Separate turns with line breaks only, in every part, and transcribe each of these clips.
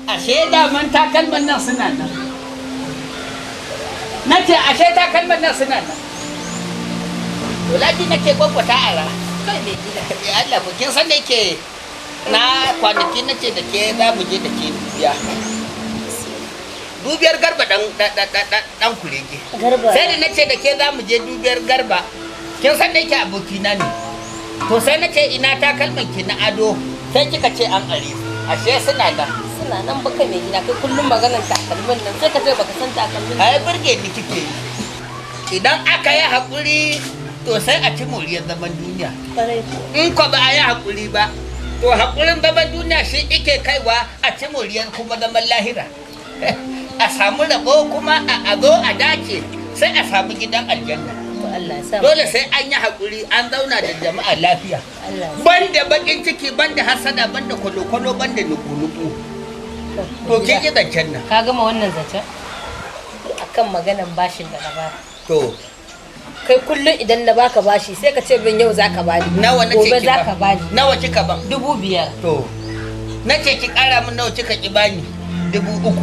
ashe daman takalman nan suna nan. Nace ashe takalman nan suna nan. Wulaji nake kwakwata a ra. Kai me gida. Ya Allah kin san da yake na kwanaki nace da ke za mu je da ke biya. Dubiyar garba dan kurege. Sai da nace da ke za mu je dubiyar garba. Kin san da yake abokina ne. To sai nace ina takalman ki na ado. Sai kika ce an are. Ashe suna nan. Suna nan baka mai gida kai kullum maganar takalmin nan sai ka ce baka san takalmin. Ai burge ni kike. Idan aka yi hakuri to sai a ci moriyar zaman duniya. In ko ba a yi hakuri ba to hakurin zaman duniya shi ike kaiwa a ci moriyar kuma zaman lahira. A samu rabo kuma a zo a dace sai a samu gidan aljanna. Dole sai an yi haƙuri an zauna da jama'a lafiya. Banda bakin ciki, banda hasada, banda kwalo-kwalo, banda nuku-nuku. To kin yi zancen nan.
Ka gama wannan zancen? Akan maganan bashin da na ba.
To.
Kai kullum idan na baka bashi sai ka ce bin yau za ka bani.
Nawa na ce ki ba?
Gobe za ka bani.
Nawa kika ban?
5,000.
To. Na ce ki ƙara min nawa kika ki bani? 3,000.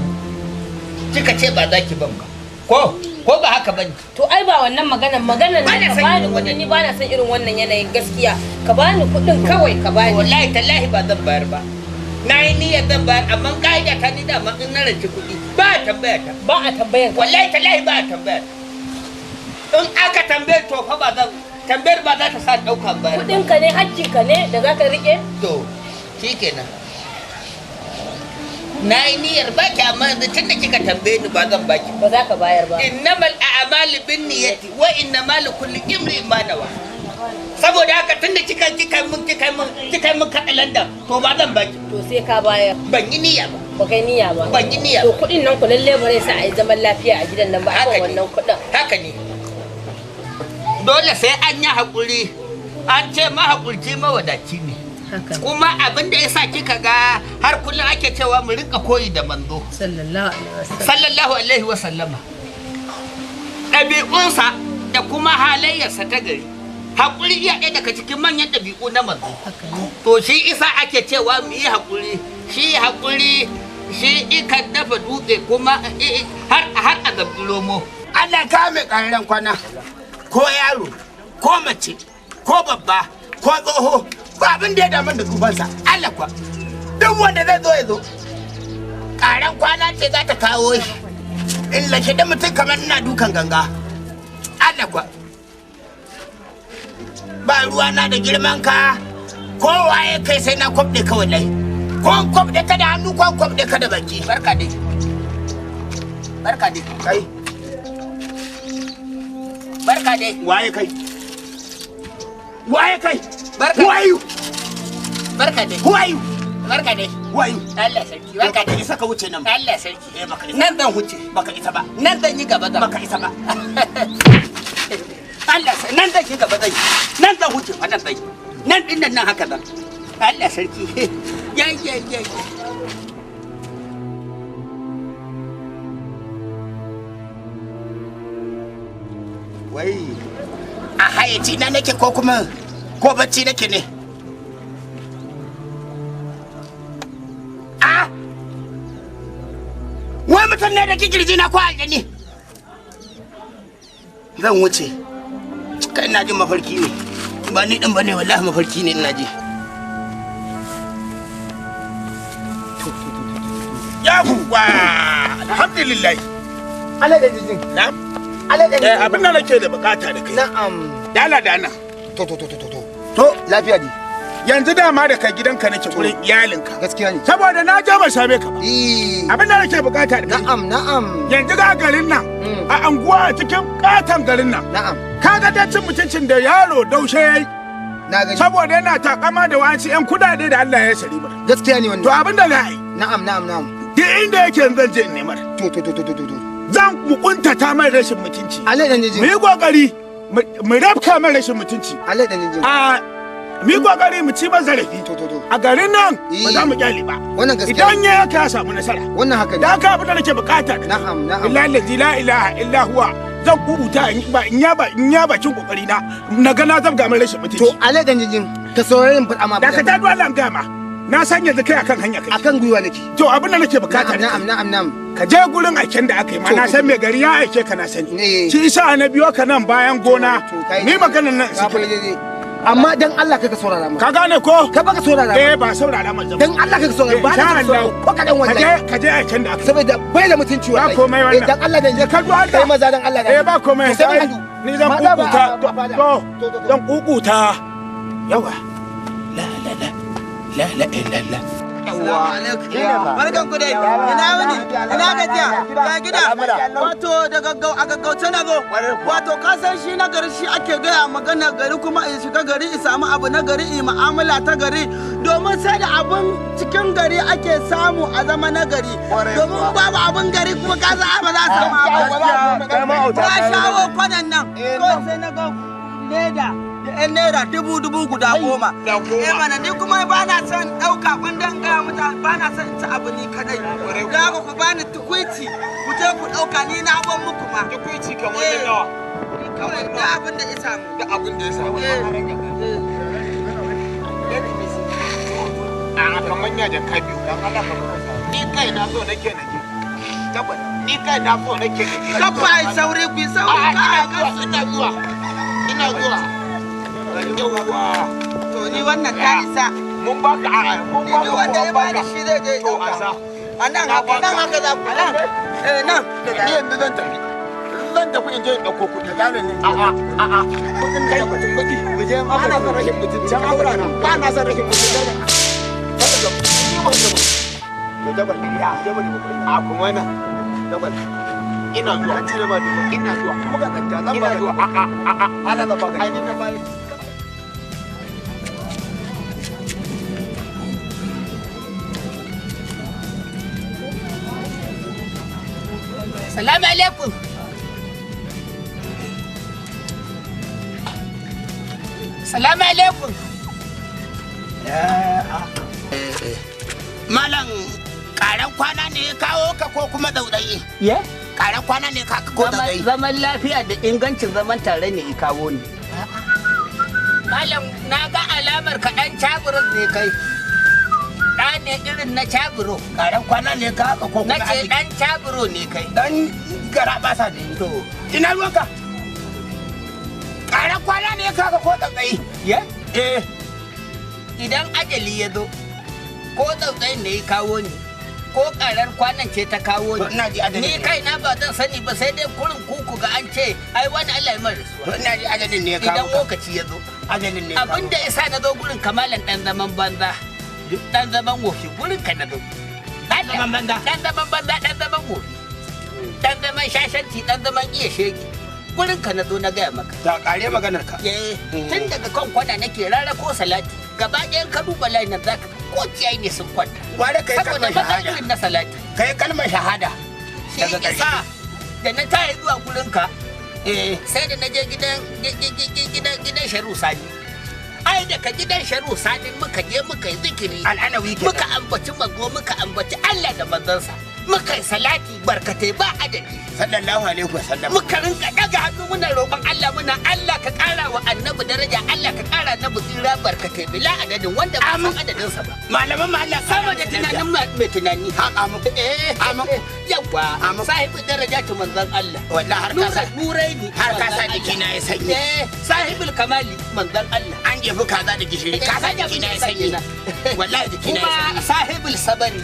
Kika ce ba za ki ban ba. Ko ba haka bane?
To ai ba wannan maganan ne ka bani kuɗi ni ba na san irin wannan yanayin gaskiya. Ka bani kuɗin kawai ka bani.
Wallahi tallahi ba zan bayar ba. Na yi niyyar zan bayar amma ka'ida ta ni da ma in na rance kuɗi ba a tambaya ta.
Ba a tambayar ka.
Wallahi tallahi ba a tambaya. In aka tambaye to fa ba zan tambayar ba za ta sa ɗaukan bayar.
Kuɗin ka ne hakkin ka ne da za ka riƙe?
To shikenan. Na yi niyyar baki amma yanzu tun da kika tambaye ni ba zan baki.
Ba za ka bayar ba.
Innamal a'malu binniyati wa innamal likulli imrin ma nawa. Saboda haka tun da kika mun kaɗa London to ba zan baki.
To sai ka bayar.
Ban yi niyya ba.
Ba kai niyya ba.
Ban yi niyya.
To kuɗin nan ku lalle ba zai sa a yi zaman lafiya a gidan nan ba a wannan kuɗin.
Haka ne. Dole sai an yi haƙuri. An ce mahaƙurci mawadaci ne. Kuma abin da ya sa kika ga har kullum ake cewa mu rinka koyi da manzo sallallahu alaihi wa sallama ɗabi'unsa da kuma halayyarsa ta gari haƙuri iya ɗaya daga cikin manyan ɗabi'u na manzo to shi isa ake cewa mu yi haƙuri shi ikan dafa dutse kuma har a gabi romo.
Allah ka mai ƙararren kwana ko yaro ko mace ko babba ko tsoho ba abin da ya daman da tsufansa Allah kwa duk wanda zai zo ya zo ƙaran kwana ce za ta kawo shi in lashe da mutum kamar ina dukan ganga Allah kwa ba ruwa na da girman ka ko waye kai sai na kwabde ka wallahi ko kwabde ka da hannu ko kwabde ka da baki
barka dai
kai
barka dai
waye kai
barka
who are you
barka dai
who are you
barka dai
who are you
Allah sarki barka dai
isa ka wuce nan
Allah sarki
baka isa
nan zan wuce
baka isa ba
nan zan yi gaba da
baka isa ba
Allah sai nan zan yi gaba da nan zan wuce fa nan zan nan din nan haka zan Allah sarki ya
wai a hayaci na nake ko kuma ko bacci nake ne wai mutum ne da kikirji na ko aljani zan wuce kai ina jin mafarki ne ba ni din bane wallahi mafarki ne ina ji yawa alhamdulillah
Allah da jijin
na'am
Allah da jijin
abin da nake da bukata da kai
na'am
dala dana to
lafiya ne
yanzu dama da kai gidanka nake wurin iyalinka
gaskiya ne
saboda na je ban same ka ba abin da nake bukata da kai
na'am
yanzu ga garin nan a anguwa a cikin katon garin nan
na'am
kaga da cin mutuncin da yaro daushe yayi
na gani
saboda yana takama da wasu yan kudade da Allah ya sari ba
gaskiya ne wannan
to abin da za a yi
na'am
duk inda yake zan je in nemar
to
zan mukunta ta mai rashin mutunci
Allah da jijin
mu yi kokari mu rabka mai rashin mutunci
Allah da jijin
mu yi kokari mu ci ban zarafi a garin nan ba za mu kyale ba
wannan gaskiya
idan ya ka samu nasara
wannan haka ne
da ka abin da nake bukata
na'am
illahi la ilaha illa huwa zan kubuta in ya bakin kokari na ga na zabga mai rashin mutunci
to Allah da jijin ka saurayin fada ma
da ka ta dole an gama
na san yanzu kai akan hanya kai.
Akan gwiwa nake.
To abin da nake bukata.
Na'am.
Ka je gurin aiken da aka yi ma na san mai gari ya aike ka na sani. Shi isa na biyo ka nan bayan gona. Ni maganar nan.
Amma dan Allah ka saurara mu.
Ka gane ko?
Ka baka saurara mu.
Ba saurara mu.
Dan Allah ka saurara ba na saurara ko kadan wallahi.
Ka je aiken da aka.
Saboda bai da mutunci wallahi.
Ba komai wannan.
Dan Allah dan je
ka duwa
kai maza dan Allah dan.
Ba komai. Ni zan kukuta. Zan kukuta. Yawa. La illallah.
Barkan ku dai. Ina wuni? Ina gajiya? Ga gida. Wato da gaggauce na zo. Wato ka san shi na gari shi ake gaya magana gari kuma in shiga gari in samu abu na gari in mu'amala ta gari domin sai da abun cikin gari ake samu a zama na gari. Domin babu abun gari kuma ka san ba za su samu abu. Ba shawo kwanan nan. Ko sai na ga leda. ‘Yan naira dubu guda 10. Mana ni kuma ba na son ɗauka kundin gaya mutane ba na son ci abu ni kadai. Da haka ku bani tukwici ku je ku ɗauka ni na ban muku ma. Tukwici kamar da nawa? Kawai da abin da ya samu. Da abin da ya samu.
A kamar ya da kabi. Ni kai na so nake nake. Ni kai na so nake nake.
Kafa ai saurayi ku yi saurayi.
Ina zuwa. Yawwa.
To ni wannan ta isa.
Mun ba ka
Ni wanda ya bani shi zai je ɗauka. A nan haka za ku. Nan.
Ni yanzu zan tafi. Zan tafi in je in ɗauko kuɗi. A'a. Kuɗin da mutum kuɗi. Mu je ma ana son rashin mutum. Can aura na. Ba na son rashin mutum. Ni dabar ya. A kuma na. Dabar. Ina zuwa. Ina zuwa. Kuma ga kanta zan ba zuwa. A'a. Ana da baka. Ai ni na bai.
Salamu alaikum. Salamu alaikum.
Malam karan kwana ne ya kawo ka ko kuma daudayi?
Ye?
Karan kwana ne ka ko daudayi?
Zaman lafiya da ingancin zaman tare ne ya kawo ni. Malam na ga alamar ka ɗan caburin ne kai. Ɗa ne irin na caburo.
Karan kwana ne ka haka ko kuma
Na ce ɗan caburo ne kai.
dan gara basa ne.
To,
Ina ruwanka? Karan kwana ne ka haka ko daudayi?
ye?
Idan
ajali ya zo, ko tsautsayin da ya kawo ni, ko karar kwanan ce ta kawo ni.
ina ji ajalin
Ni kaina ba zan sani ba sai dai kurin kuku ga an ce ai wani Allah ya mara rasuwa.
ina ji ajalin ne ya kawo
Idan
ka.
lokaci ya zo.
Ajalin ne ya kawo.
Abin da isa na zo gurin kamalan dan zaman banza. Dan zaman wofi gurin ka na zo.
Dan zaman banza?
Dan zaman banza, dan zaman wofi. Dan zaman shashanci, dan zaman iya shege. Gurin ka na zo na gaya maka.
Ta kare maganar ka.
Tun daga kan kwana nake rara ko salati. Gaba ɗayan ka duba layin nan zaka ko ciyayi ne sun kwanta.
Ware kai kalmar
Saboda
shahada.
irin na salati.
Kai kalmar shahada.
Shi isa da na tayi zuwa gurin ka sai da na je gidan Sharu Sani. Ai daga gidan Sharu Sani muka je muka yi zikiri.
Al'anawi ke.
Muka ambaci manzo muka ambaci Allah da manzansa. Muka yi salati barkatai ba adadi.
Sallallahu alaihi wasallam.
Muka rinka daga hannu muna roƙon Allah Allah ka ƙara wa annabi daraja Allah ka ƙara na tsira barkatai bila adadin wanda ba san adadin sa ba.
Malaman ma Allah
Sama da tunanin mai tunani.
Haka mu.
Yawa sahibi daraja ta manzon Allah.
Wallahi har ka sa
Nuraini
har ka sa jiki na ya sanyi.
Sahibul kamali manzon Allah.
An jefi kaza da gishiri ka sa jiki na ya sanyi. Wallahi jiki na ya sanyi.
Kuma sahibul sabari.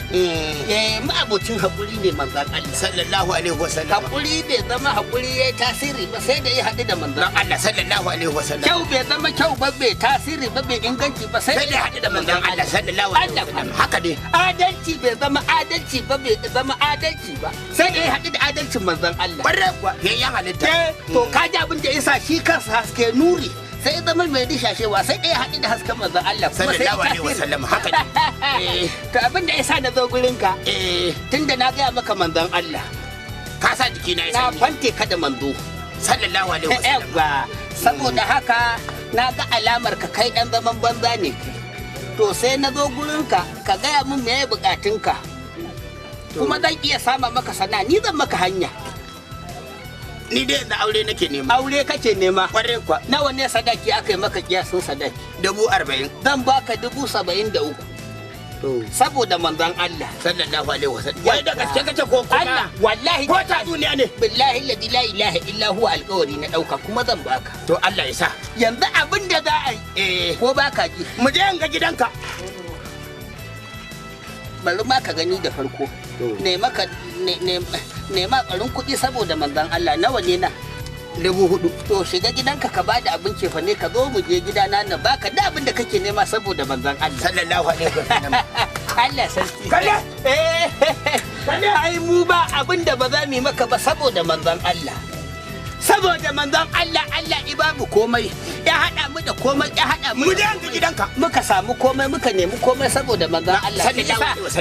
Ma'abocin haƙuri ne manzon Allah.
Sallallahu alaihi wasallam.
Haƙuri bai zama haƙuri ya yi tasiri ba sai da ya haɗu da manzon
Allah sallallahu alaihi wasallam.
Kyau bai zama kyau ba bai tasiri ba bai inganci ba sai da ya haɗu da manzon Allah
sallallahu alaihi wasallam. Haka ne.
Adalci bai zama adalci ba bai zama adalci ba sai da ya haɗu da adalcin manzon Allah.
Ƙwarai kuwa yayyan halitta.
To ka ji abin da ya sa shi kansa haske nuri sai zama mai dishashewa sai ɗaya haɗu da hasken manzon Allah kuma sai
sallallahu alaihi wasallam haka ne.
To abin da ya sa na zo gurin ka tunda na gaya maka manzon Allah
ka sa jiki na ya
na
sanyi.
fante ka da manzo
Sallallahu alaihi wasallam.
Saboda haka na ga alamar ka kai dan zaman banza ne to sai na zo gurin ka ka gaya min meye bukatun ka kuma zan iya sama maka sana ni zan maka hanya.
Ni dai da aure nake nema.
Aure kake nema?
Kwarai kuwa.
Nawa ne sadaki aka yi maka kiyasin sadaki?
40,000.
Zan baka 73,000. saboda manzon Allah
sallallahu alaihi wasallam wai da gaske kace ko kuma
Allah wallahi
ko ta duniya ne
billahi la ilaha illa huwa alqawari na dauka kuma zan baka
to Allah ya sa
yanzu abin da za a yi ko baka ji
mu je in ga gidanka
bari ma ka gani da farko ne maka nema barin kuɗi saboda manzon Allah nawa ne na 4,000 to shiga gidanka ka bada abin cefa ne ka zo mu je gidana na baka da abin da kake nema saboda manzon Allah
sallallahu alaihi wasallam
Allah sarki
kalle
ai mu ba abin da ba za mu yi maka ba saboda manzon Allah saboda manzon Allah Allah ibabu komai ya hada mu da komai ya hada mu
je ga gidanka
muka samu komai muka nemi komai saboda manzon Allah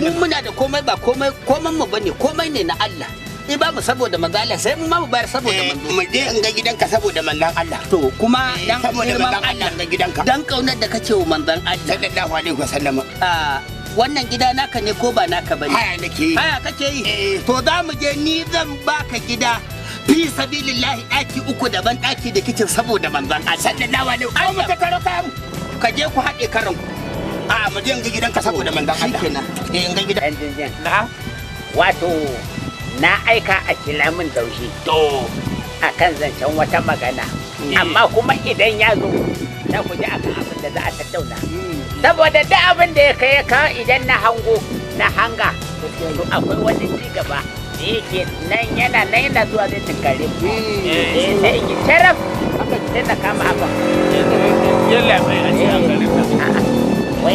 mu muna da komai ba komai mu bane komai ne na Allah ni ba mu saboda manzon Allah sai mu ma mu bayar saboda manzon
mu je in ga gidanka saboda manzon Allah
to kuma dan
saboda manzon Allah ga gidanka
dan kaunar da kake wa manzon Allah
sallallahu alaihi wasallam
wannan gida naka ne ko ba naka bane
haya nake yi
haya kake yi to za mu je ni zan baka gida fi sabilillahi daki 3 daban daki da kicin saboda manzon Allah
sallallahu alaihi wasallam mu ta karo
ka je ku haɗe karan ku
mu je in ga gidanka saboda manzon Allah
kenan
in ga gidan
na wato na aika a kila min Daushe
to
akan zancen wata magana amma kuma idan ya zo za ku ji akan abin da za a tattauna saboda da abin da ya kai ka idan na hanga to akwai wani ci gaba da yake nan yana zuwa zai tunkare sai in yi sharaf sai na kama abin
yalla mai a cikin garin nan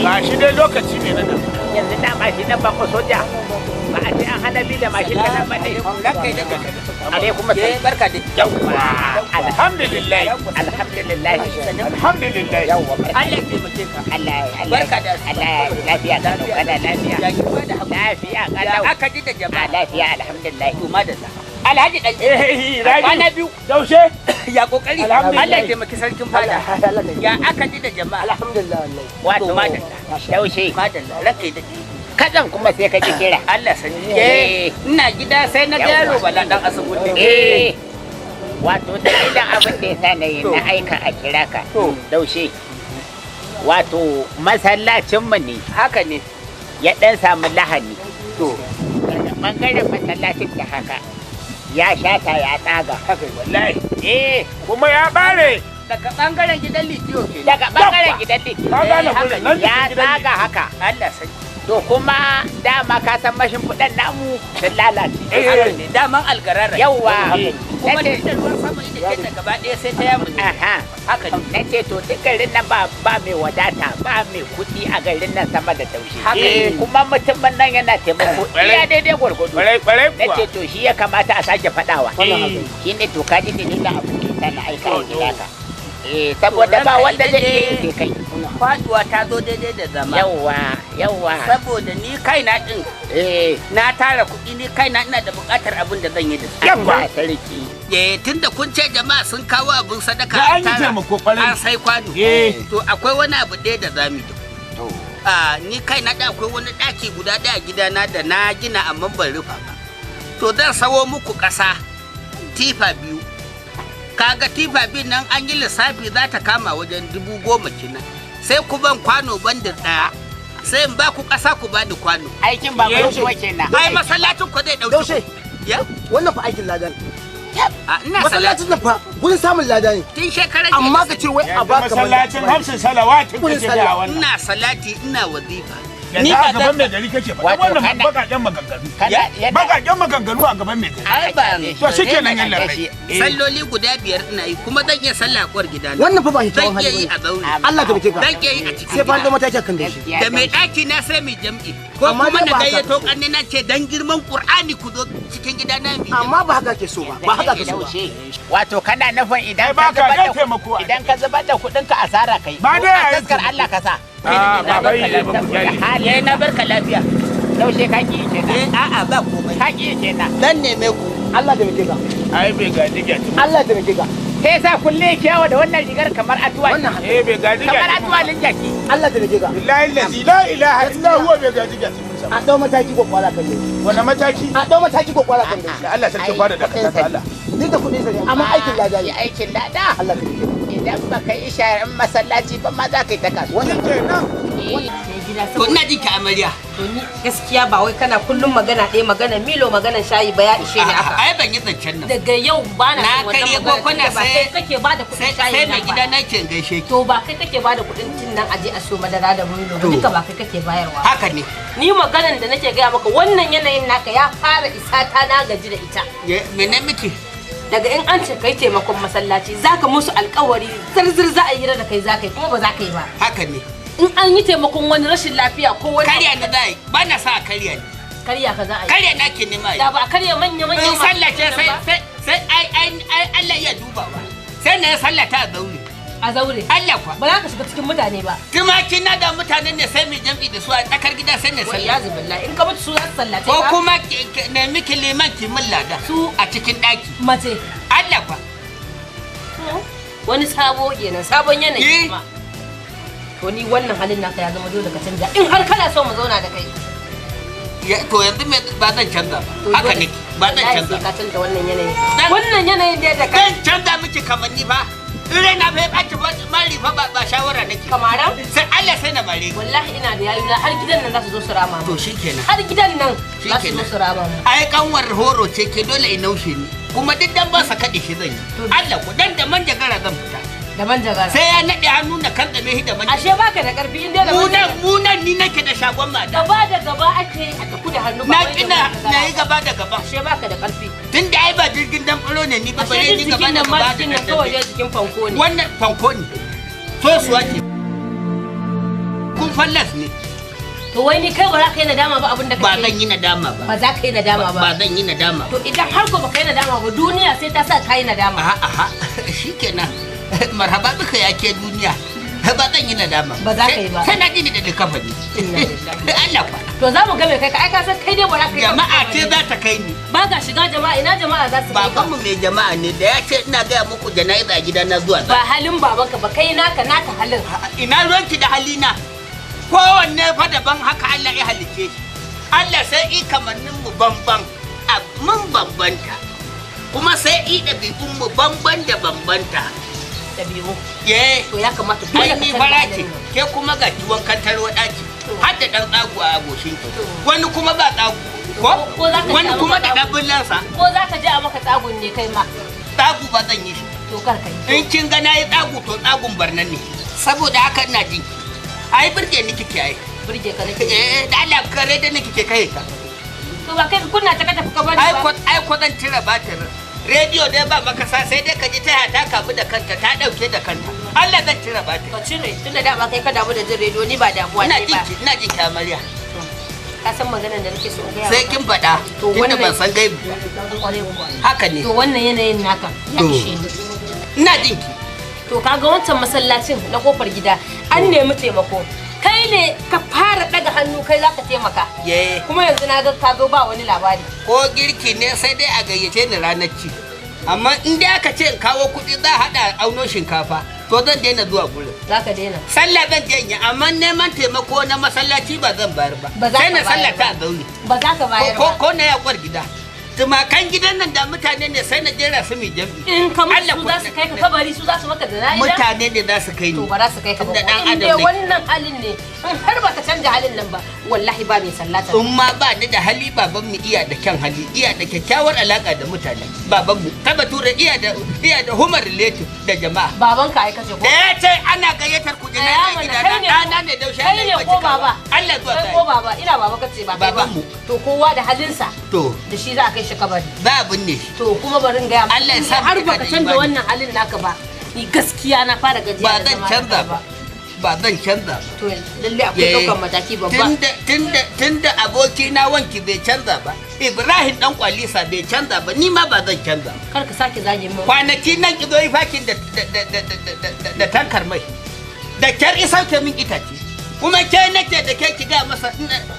ba shi dai lokaci ne na nan
yanzu na mashi na bako soja ba a ce an hana da mashin da nan ba ne alaikum assalam
barka da
yawwa
alhamdulillah
alhamdulillah
alhamdulillah
yawwa
Allah ya taimake ka
Allah
barka da
Allah lafiya ka kana lafiya
ya ki ba da
lafiya kalau
aka ji da jama'a
lafiya alhamdulillah
to madalla Alhaji dan
Rabiu
na biyu
Daushe
ya kokari Allah ya taimaki sarkin fada ya aka ji da jama'a
alhamdulillah
wato
madalla
Daushe
madalla rake da
kadan kuma sai ka ji kira
Allah sani ina gida sai na yaro bala dan asibiti
wato dalilan abin da yasa na yi na aika a kira ka Daushe wato masallacin mu ne
haka ne
ya dan samu lahani
to
bangaren masallacin da haka ya shata ya tsaga
haka wallahi
kuma ya bare
daga bangaren gidan litiyo ke
daga bangaren gidan litiyo ya tsaga haka
Allah sani
to kuma dama ka san mashin fudan namu sun lalace
daman algarara
yawa
kuma da ruwan sama ita ce gaba ɗaya sai ta yamu haka
na ce to duk garin nan ba mai wadata ba mai kuɗi a garin nan sama da Daushe kuma mutumin nan yana taimako iya daidai gwargwado na ce to shi ya kamata a sake faɗawa shi ne to ka ji dalilin abu da na aika a gida ka saboda ba wanda zai iya yin kai
faduwa ta zo daidai da zama
yawa
saboda ni kaina din na tara kuɗi ni kaina ina da buƙatar abin da zan yi da su
yawa sarki
tunda kun ce jama'a sun kawo abin sadaka
an yi taimako
an sai kwano to akwai wani abu ɗaya da zamu yi ni kaina da akwai wani ɗaki guda ɗaya gidana da na gina amma ban rufa ba to zan sawo muku ƙasa tifa 2 kaga tifa 2 nan an yi lissafi za ta kama wajen 10,000 kenan sai ku ban kwano bandin ɗaya sai in ba ku ƙasa ku bani kwano
aikin ba mu shi kenan
ai masallacin ku zai dauke
wannan fa aikin ladan
ina
masallacin nan fa gurin samun lada ne
tun shekaran
amma ka ce wai a baka
masallacin hamsin salawatin kake da wannan
ina salati ina wazifa
ni a gaban mai gari kake ba wannan bakaken maganganu bakaken maganganu a gaban mai gari
ai ba
to shikenan yan larai
salloli guda 5 ina yi kuma zan iya sallah a kwar gidana
wannan fa ba shi tawon
zan iya
hali
yi a zauri
Allah ka bake ka
zan iya yi a cikin
sai fa da mataki kan da shi
da mai daki na sai mai jam'i ko kuma na gayyato kanne na ce dan girman Qur'ani ku zo cikin gidana mi
amma ba haka ke so ba haka ke so
wato kana nufin idan
ba ka ga taimako
idan ka zubar da kuɗin ka asara kai
ba dai
taskar Allah ka sa
ba bai ne ba ku jari
na barka lafiya
Daushe ka ki kenan
a'a ba komai
ka ki kenan
dan neme ku
Allah da bake ka
ai bai ga diga
Allah da bake ka
sai sa kulle kiyawa da wannan rigar kamar atuwa
bai ga diga
kamar atuwa linjaki
Allah da bake ka
billahi allazi la ilaha illa huwa bai ga diga
a dau mataki ko kwala kan dai
wani mataki
a dau mataki ko kwala kan dai
da Allah sarki fara da kasa Allah
ni da kudin sa ne amma aikin lada ne
aikin lada
Allah da bake ka
idan baka yi sharan masallaci ba ma za ka yi ta kasuwa
kenan
gida
to ina jin ki amarya.
To ni gaskiya ba wai kana kullum magana ɗaya magana milo magana shayi ba ya ishe ni haka.
Ai ban yi zancen nan.
Daga yau ba na
son wannan magana.
Ba kai kake bada kuɗin shayi
sai mai gida na ke gaishe ki.
To ba kai kake bada kuɗin tin nan aje a so madara da milo ba duka ba kai kake bayarwa.
Haka ne.
Ni maganan da nake gaya maka wannan yanayin naka ya fara isa ta na gaji da ita.
Mene miki?
Daga in an ce kai taimakon masallaci zaka musu alƙawari zirzir za a yi da kai za ka yi kuma ba za ka yi ba.
Haka ne.
In an yi taimakon wani rashin lafiya ko wani
karya na za a yi ba na sa a karya ne.
Karya ka za a yi.
Karya na ke nema yi.
Da ba a karya manya-manya
in sallace sai Allah iya dubawa. Sai na sallata a zaure.
A zaure.
Allah kwa.
Ba za ka shiga cikin mutane ba.
Tumaki na da mutanen ne sai mai jam'i da su a tsakar gida sai ne
sallah. Ya zubillah in ka mutu su za su sallace ka.
Ko kuma nemi liman ki min lada. Su a cikin daki.
Mace.
Allah kwa.
Wani sabo kenan sabon yanayi kuma. To ni wannan halin naka ya zama dole ka canja in har kana so mu zauna da kai.
To yanzu me ba zan canza ba. Haka ne ba zan canza.
Ka canza wannan yanayin. Wannan yanayin da ka.
Zan canza miki kamanni ba. Ire na bai ɓaci mari fa ba shawara nake.
Kamaran?
Sai Allah sai na mare.
Wallahi ina da yayuna har gidan nan za su zo su rama mu.
To shikenan.
Har gidan nan za su zo su rama mu.
Ai kanwar horo ce ke dole in naushe ni. Kuma duk dan ba sa kaɗe shi zan yi. Allah ku dan da manjagara zan fita.
Da manjagara.
Sai ya naɗe hannu na kan tsame shi da manjagara.
Ashe baka da ƙarfi inda da manjagara.
Mu nan ni nake da shagon ma.
Gaba da gaba ake a taku da hannu ba.
Na kina na yi gaba da gaba.
Ashe baka da ƙarfi.
Tun da ai ba jirgin dan furo ne ni ba bare ni gaba da gaba da
nan kawai jikin fanko ne.
Wannan fanko ne. So su wake. Kun fallas ne.
To wai ni kai ba za ka yi nadama ba abin da kake.
Ba zan yi nadama ba.
Ba za ka yi nadama ba.
Ba zan yi nadama.
To idan har ko ba ka yi nadama ba duniya sai ta sa ka yi nadama.
Aha shikenan. Marhaba bika ya ke duniya. Ba zan yi nadama.
Ba za ka yi ba.
Sai na ji ni da kafa ne. Allah fa.
To za mu ga me kai ka ai ka san kai dai ba za ka yi.
Jama'a ce za ta kai ni.
Ba ka shiga jama'a ina jama'a za su kai ka.
Babanmu mai jama'a ne da ya ce ina gaya muku jana'iza gida na zuwa.
Ba halin babanka ba kai naka halin.
Ina ruwanki da halina. Kowanne fa daban haka Allah ya halice shi. Allah sai i kamannin mu bamban. Mun bambanta. Kuma sai i ɗabi'un mu bamban da bambanta.
Ɗabi'u.
To
ya kamata
dole ka ni fara ce ke kuma ga kiwon kantar wadaci. Har da dan tsagu a goshin ki. Wani kuma ba tsagu. Ko wani kuma da dabullansa.
Ko za ka je a maka tsagun ne kai ma.
Tsagu ba zan yi shi.
To kar ka yi.
In kin ga nayi tsagu to tsagun barnan ne. Saboda haka ina jin ki. Ai burge ni kike ai.
Burge ka nake.
Da Allah kare da ni kike kai ka.
To ba kai kunna ta tafi ka bari ba.
Ai ko zan cire batir. Rediyo dai ba makasa sai dai ka ji ta kamu da kanta ta dauke da kanta. Allah zan cire batir.
Ka cire tunda da ba kai ka damu da jin rediyo ni ba damuwa ne ba.
Ina jin ki amarya.
Ka san maganar da nake so in ga.
Sai kin faɗa. Tunda ban san gaibi. Haka ne.
To wannan yanayin naka ya ishe ni.
Ina jin ki.
To kaga wancan masallacin na kofar gida an nemi taimako. Kai ne ka fara daga hannu kai za ka taimaka. Kuma yanzu na ga ka zo ba wani labari.
Ko girki ne sai dai a gayyace ni ranar ci. Amma in dai aka ce in kawo kuɗi za a haɗa auno shinkafa to zan daina zuwa gurin.
Za ka daina.
Sallah zan je amma neman taimako na masallaci ba zan bayar ba. Sai na sallah ta zaune.
Ba za ka bayar ba.
Ko na yakwar gida. Tumakan gidan nan da mutane ne sai na jera su mai jam'i.
In ka mutu su za su kai ka kabari su za su maka da na'ida.
Mutane ne za su kai ni.
To ba za su kai ka ba. In dai wannan halin ne in har ba ka canja halin nan ba wallahi ba mai sallata.
In ma ba ni da hali baban mu iya da kyan hali iya da kyakkyawar alaka da mutane. Baban mu ta bature iya da humor relative da jama'a.
Baban ka ai kace ko?
Ya ce ana gayyatar ku da na gida na ne daushe
ne ko baba.
Allah zuwa
kai ko baba ina baba kace ba kai ba. To kowa da halinsa.
To
da shi za a kai shi kabari.
Ba abin ne.
To kuma barin gaya maka.
Allah ya sa
har baka canza wannan halin naka ba. Ni gaskiya na fara gajiya.
Ba zan canza ba. Ba zan canza ba.
To lalle akwai daukan mataki babba.
Tunda aboki na wanki bai canza ba. Ibrahim dan kwalisa bai canza ba. Ni ma ba zan canza ba.
Kar ka sake zage mu.
Kwanaki nan ki zo yi fakin da tankar mai. Da kyar isauke min itace. Kuma ke nake da ke ki ga masa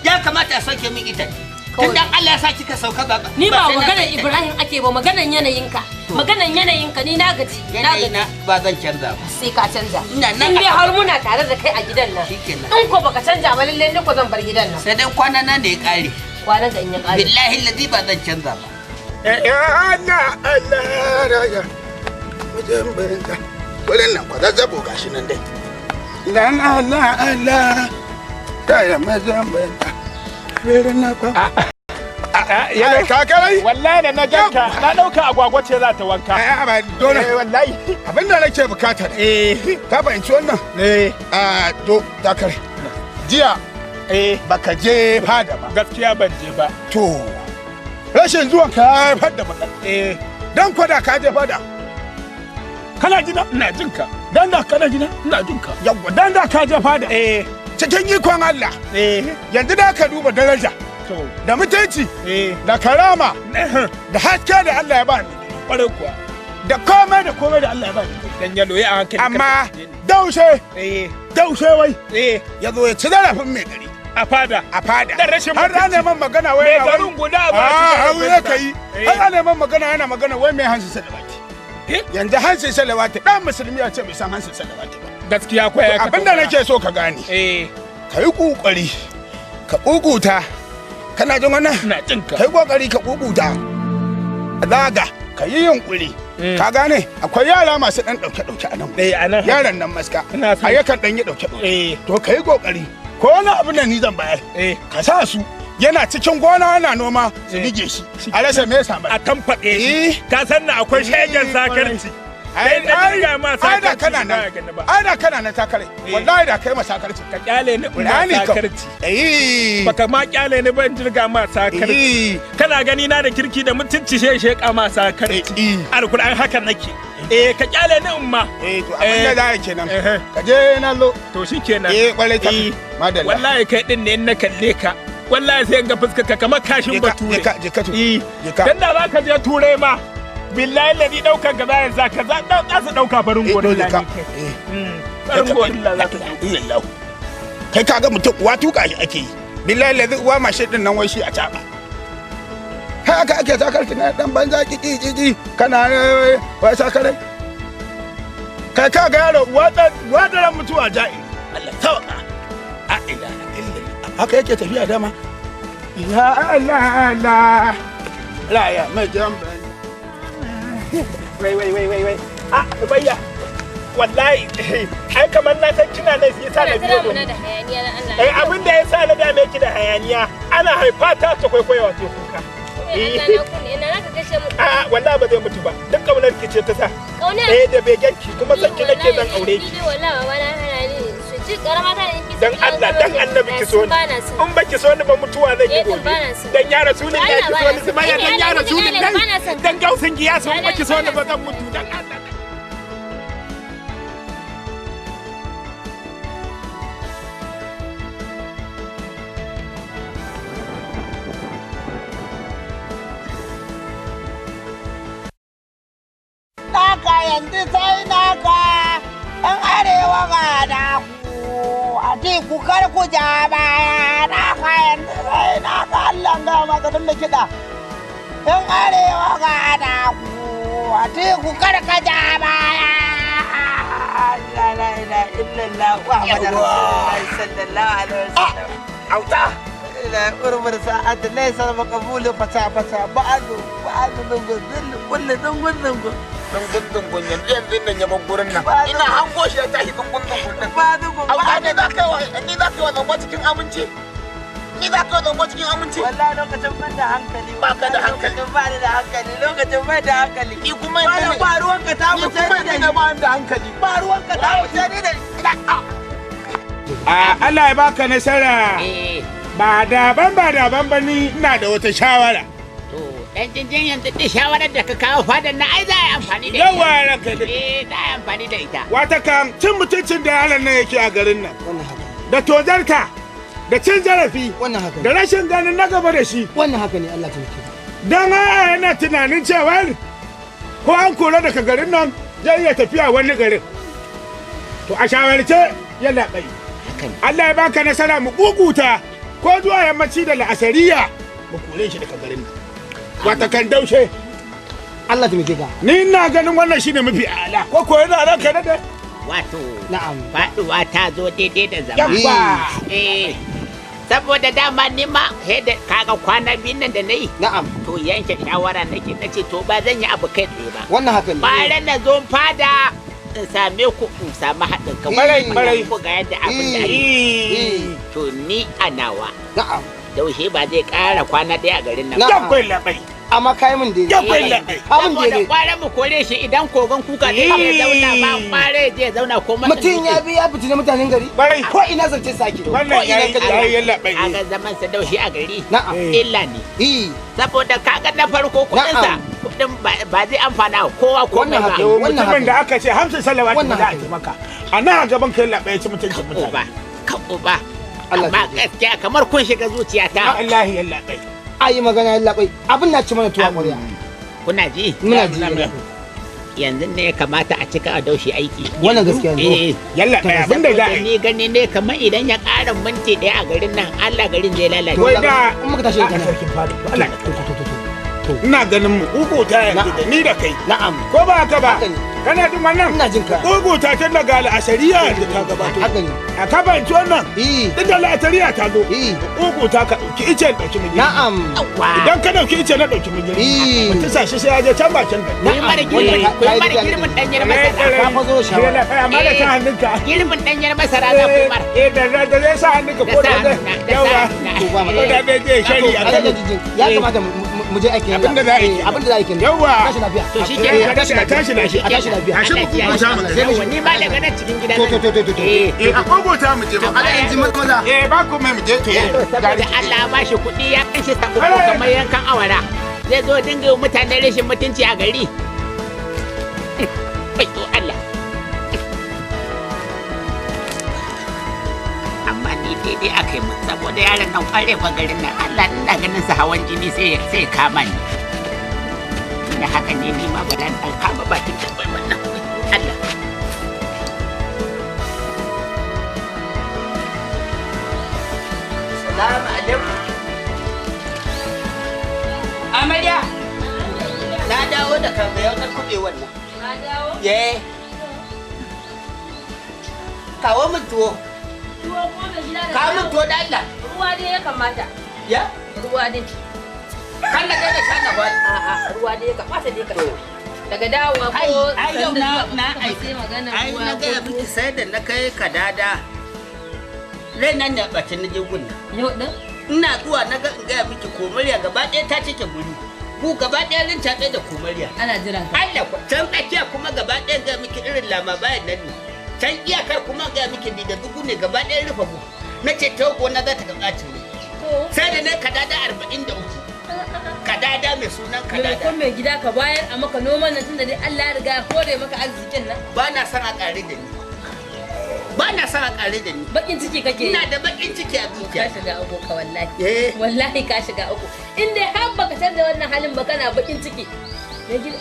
ya kamata a sauke min itace. Tun dan Allah ya sa kika sauka baba.
Ni ba maganar Ibrahim ake ba maganar yanayinka. Maganar yanayinka ni na gaji.
Yanayina ba zan canza ba.
Sai ka canza.
Ina nan.
In dai har muna tare da kai a gidan nan. In ko baka canja ba lalle ne ko zan bar gidan nan.
Sai dan kwana nan da ya kare.
Kwanan da in ya kare.
Billahi lazi ba zan canza ba.
Ya Allah raya. Mutum barinka. Wurin nan kwa zazzabo gashi nan dai. Dan Allah Kaya mazan banta. Fere na kwa. Yana kakarai?
Wallahi da na ganka na dauka agwagwa ce za ta wanka.
Ba dole.
Wallahi.
Abinda nake bukata. Ka fahimci wannan? To dakare. Jiya baka je fada ba.
Gaskiya ban je ba.
To rashin zuwan ka haifar da matsala. Dan kwada ka je fada. Kana jina?
Ina jin ka.
Dan da kana jina?
Ina jin ka.
Yawwa dan da ka je fada. Cikin ikon Allah. Yanzu da ka duba daraja. Da mutunci. Da karama. Da haske da Allah ya bani.
Kwarai kuwa.
Da komai da Allah ya bani.
Dan yalo ya hankali.
Amma daushe wai. Ya zo ya ci zarafin mai gari.
A fada.
Da rashin mutunci. Har ana man magana wai
yana garin guda ba.
Har kai. Har ana man magana yana magana wai mai hansu salawati. Yanzu hansu salawati dan musulmi ya ce bai san hansu salawati ba.
Gaskiya ko ya
abinda nake so ka gane. Kai kokari ka kukuta. Kana jin wannan?
Ina jin ka.
Kai kokari ka kukuta. Zaga ka yi yunkuri. Ka gane akwai yara masu dan dauke a nan. Yaran nan maska. A yakan dan yi dauke. To kai kokari. Ko wani abu da ni zan bayar. Ka sa su yana cikin gona yana noma su bige shi. A rasa me yasa ba.
A tamfade shi. Ka san na akwai shegen sakarci.
Ai da kana na takare. Wallahi da kai masakarci.
Ka kyale ni ina sakarci. Baka ma kyale ni ban jirga ma sakarci. Kana gani na da kirki da mutunci sheka ma sakarci. Alquran haka nake. Ka kyale ni umma.
To abin da zai kenan. Ka je na lo.
To shikenan.
Kwarai ta. Madalla.
Wallahi kai din ne in na kalle ka. Wallahi sai ga fuskar ka kamar kashin bature.
Jika.
Dan da zaka je turai ma. Billahi ladi daukan ka zayan zaka za su dauka farin gorilla ne kai. Farin gorilla za ka dauka.
Kai kaga mutum uwa tuka shi ake yi. Billahi ladi uwa mashe din nan wai shi a caba. Haka ake sakarci na dan banza kiki kana wai sakarai. Kai kaga yaro wadaran mutuwa ja'i. Allah tawaka. A ila illa. Haka yake tafiya dama. Ya Allah. La ya mai jamba.
Wai. Rubayya. Wallahi, ai kamar na san kina nan yasa na biyo mu. Abin da yasa na dame ki da hayaniya, ana haifa ta kwaikwayo wato kuka. Wallahi ba zai mutu ba. Duk kaunar ki ce ta sa. Da begen ki kuma san ki nake zan aure ki. Dan Allah dan annabi ki so ni. In ba ki so ni ba mutuwa zan yi gobe. Dan ya rasulullahi ki so ni Sumayya dan ya rasulullahi. Dan gausin giya so ba ki so ni ba zan mutu dan Allah.
Naka yanzu sai naka ɗan arewa ga naku a ku kar ku ja baya naka yanzu sai naka Allah ga maganin da kiɗa ɗan arewa ga naku a ku kar ka ja baya la ilaha illallah Muhammadur Rasulullah sallallahu alaihi wasallam auta ila urmur sa'at laysa maqbul fata ba'du kullu dungun
dan gungun yanzu nan yaban gurin nan ina hango shi ya tashi dan gungun nan
ba dugun
ba ni za ka yi zamba cikin aminci
wallahi lokacin ban da hankali
ba ka da hankali
ba ni da hankali lokacin ban da hankali
ni kuma
ba ruwanka ta wuce ni
da ba da hankali
ba ruwanka ta wuce ni da
Allah ya baka nasara. Ba daban ba ni ina da wata shawara.
Dan jinjin yanzu da shawarar da ka kawo fadan na ai za a yi amfani da ita.
Yawa ranka da.
Za a yi amfani da ita.
Wata kan cin mutuncin da yaron nan yake a garin nan. Da tozarka, da cin zarafi, da rashin ganin na gaba da shi.
Wannan haka ne Allah ta muke.
Dan yana tunanin cewa ko an kora daga garin nan zai iya tafiya wani garin. To a shawarce ya labai. Allah ya baka nasara mu kukuta ko zuwa yammaci da la'asariya mu kore shi daga garin nan. Wata kan daushe
Allah ta muke ka.
Ni ina ganin wannan shine mafi ala. Ko yana ranka da
Wato,
na'am.
Faduwa ta zo daidai da zama.
Yabba.
Saboda dama ni ma da kaga kwana biyun nan da nayi.
Na'am.
To yanke shawara nake nace to ba zan yi abu kai tsaye ba.
Wannan haka ne.
Bare na zo fada in same ku in samu haɗin kan
barai
ku ga yadda abin da ake to ni a nawa
na'am
Daushe ba zai ƙara kwana ɗaya a garin nan
yakwai labai
amma kai mun dai
yakwai labai
abin da
saboda kware mu kore shi idan kogon kuka ne ya zauna ba kware je zauna ko
mutum ya bi ya fitina mutanen gari
barai
ko ina zance sake to
wannan yayi labai
a ga zaman sa Daushe a gari
na'am
illa ne saboda kaga na farko kudin sa kudin ba zai amfana kowa ko mai ba
mutumin da aka ce 50 salawatu da ake maka ana gaban kai labai ya ci mutuncin mutane
ka uba amma gaskiya kamar kun shiga zuciyata
wallahi yalla bai
ayi magana yalla bai abin na ci mana tuwa ƙwarya
kuna ji
muna ji
yanzu ne ya kamata a cika a Daushe aiki
wannan gaskiya ne
yalla bai abin da za a yi
ni gani ne kamar idan ya ƙara minti ɗaya a garin nan Allah garin zai lalace
wai da
in muka tashi kana
sarkin fadu Allah ina ganin mu ugo ta yanzu da ni da kai
na'am
ko ba haka ba kana jin wannan
ina jin ka
ugo ta tun daga al'asariya da ta gabato
haka ne
a kabanci wannan duk da al'asariya ta zo ugo ta ka dauki ice dauki mu
na'am
idan ka dauki ice na dauki mu giri mutum sashi sai ya je can bakin da
ni mara girmin danyar masara
ka fa zo shawara
amma da ta hannunka
girmin danyar masara za ku mar
da zai sa hannunka ko da yawa ko da bai je shari a kan
ya kamata mu je aikin
abinda za a yi
abinda za a yi
yawa
tashi lafiya
to shi ke
tashi lafiya
tashi lafiya
tashi ku ku sha mu
yawa ni ba daga nan cikin gidan
to a kogota mu je ba
ala yanzu maza
ba ku mai mu je to
saboda Allah ba shi kuɗi ya kashe ta uku kamar yankan awara zai zo dinga mutane rashin mutunci a gari to Allah amma ni daidai aka yi mun saboda yaron nan kware fa garin nan Allah ina ganin sa hawan jini sai kama ni da haka ne ni ma ba dan kama bakin tabbai wannan Allah
Salamu alaikum. Amarya. Na dawo da kanga yau na kuɗe wannan.
Na dawo?
Ye. Kawo min tuwo.
Tuwo ko mai gida da
Kawo min tuwo da Allah.
ruwa dai ya kamata.
Ya?
Ruwa dai.
Kan na dai da shana ba.
A'a ruwa dai ya kamata dai ka sha. Daga dawowa ko
Ai yau na
aiki magana
Ai
ruwa
na ga miki sai da na kai ka dada. Rai nan ne bace na je gunna.
Yau din?
Ina zuwa na ga in gaya miki komariya gaba ɗaya ta cike guri. Ku gaba ɗaya rin ta da komariya.
Ana jiran ka.
Allah can tsakiya kuma gaba ɗaya ga miki irin lama bayan nan ne. Can iyakar kuma ga miki bi da dugu ne gaba ɗaya rufe mu. Na ce ta gona za ta ga ɓacin ne. Sai da na kadada 43. Kadada mai sunan kadada.
Ko mai gida ka bayar a maka noman nan tunda dai Allah ya riga ya hore maka arzikin nan.
Ba na son a ƙare da ni. Ba na son a ƙare da ni.
Bakin ciki kake yi.
Ina da bakin ciki a
Ka
zuciya.
shiga uku ka wallahi.
Eh.
Wallahi ka shiga uku. In dai har baka san da wannan halin ba kana bakin ciki. Mai gida.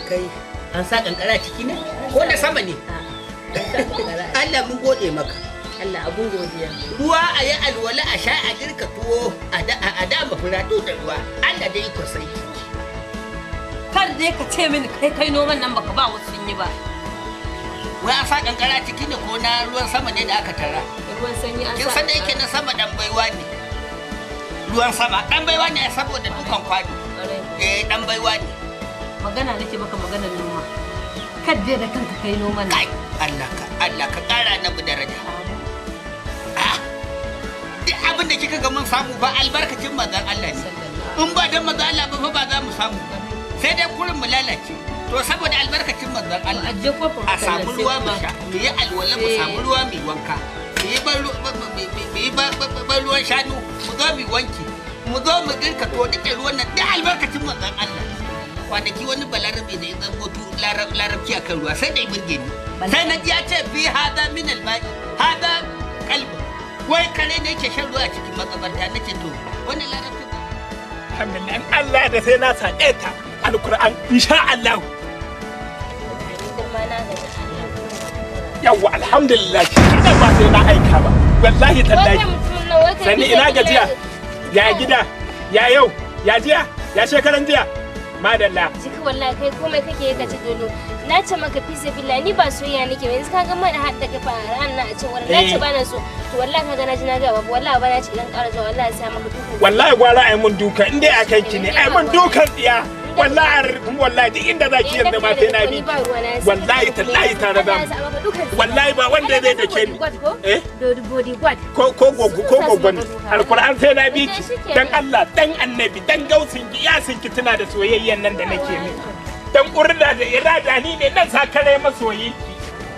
Kai. An sa kankara ciki ne? Ko da sama ne? Allah mun gode maka.
Allah abun godiya.
Ruwa a yi alwala a sha a girka tuwo a dama furatu da ruwa. Allah da iko sai.
Kar dai ka ce mini kai noman nan baka ba wasu sun yi ba.
Wai an sa kankara ciki ne ko na ruwan sama ne da aka tara?
Ruwan sanyi an
Kin
sa.
san da yake na sama dan baiwa ne. Ruwan sama dan baiwa ne saboda dukan kwano. Dan baiwa ne.
Magana nake maka maganar noma. Kar dai da kanka kai noman nan.
Kai Allah ka kara na bu daraja. Duk abin da kika ga mun samu ba albarkacin manzon Allah ne. In ba dan manzon Allah ba fa ba za mu samu. Sai dai kurin mu lalace. To saboda albarkacin manzon Allah.
Aje kofar
A samu ruwa mu sha, mu yi alwala mu samu ruwa mu wanka. Mu yi ban ruwan shanu, mu zo mu wanki. Mu zo mu girka to duka ruwan nan duk albarkacin manzon Allah. Kwanaki wani balarabe da ya zambotu larabci a kan ruwa sai da ya burge ni. Sai na ji ya ce bi hada min albai, hada kalbu. Wai kare ne yake shan ruwa a cikin makabarta na ce to wani larabci.
Alhamdulillah Allah da sai na saƙe ta alƙur'an insha Allah. Yawwa alhamdulillah ina ba sai na aika ba wallahi tallahi. Sani ina gajiya ya gida ya yau ya jiya ya shekaran jiya madalla.
Jika wallahi kai komai kake ka ci dolo. Na ce maka fi sabila ni ba soyayya nake ba yanzu kaga mana har da kafa ran na a ce wannan na ce bana so to wallahi kaga na ji na ga babu wallahi bana ci idan ƙara zuwa wallahi sai maka duka.
Wallahi gwara ai mun duka in dai akan ki ne ai mun dukan tsiya wallahi duk inda zaki yanzu ma sai na bi wallahi tallahi tare da wallahi ba wanda zai dake ni ko gogon alquran sai na bi ki dan Allah dan annabi dan gausin ki ya sinki tuna da soyayyen nan da nake miki dan urda da irada ni ne nan sakare masoyi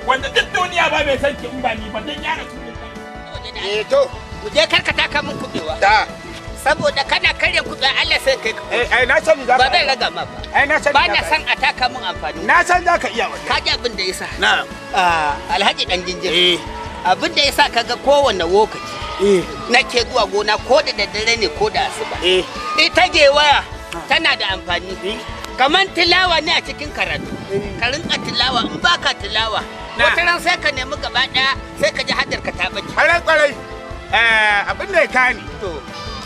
wanda duk duniya ba mai san ki in ba ni ba dan yara
to mu je karkata ka mun kubewa da saboda kana karya kuɗi Allah sai kai
ai na san za
ba zai raga ma ba
ai na san
ba na san a taka mun amfani
na san za ka iya wannan
ka ji abin da yasa
na'am
alhaji dan jinjin abin da yasa kaga kowanne lokaci nake zuwa gona ko da daddare ne ko da asuba ita gewaya tana da amfani kaman tilawa ne a cikin karatu ka rinka tilawa in baka tilawa wata ran sai ka nemi gaba daya sai ka ji hadar ka ta bace
kwarai abin da ya kani
to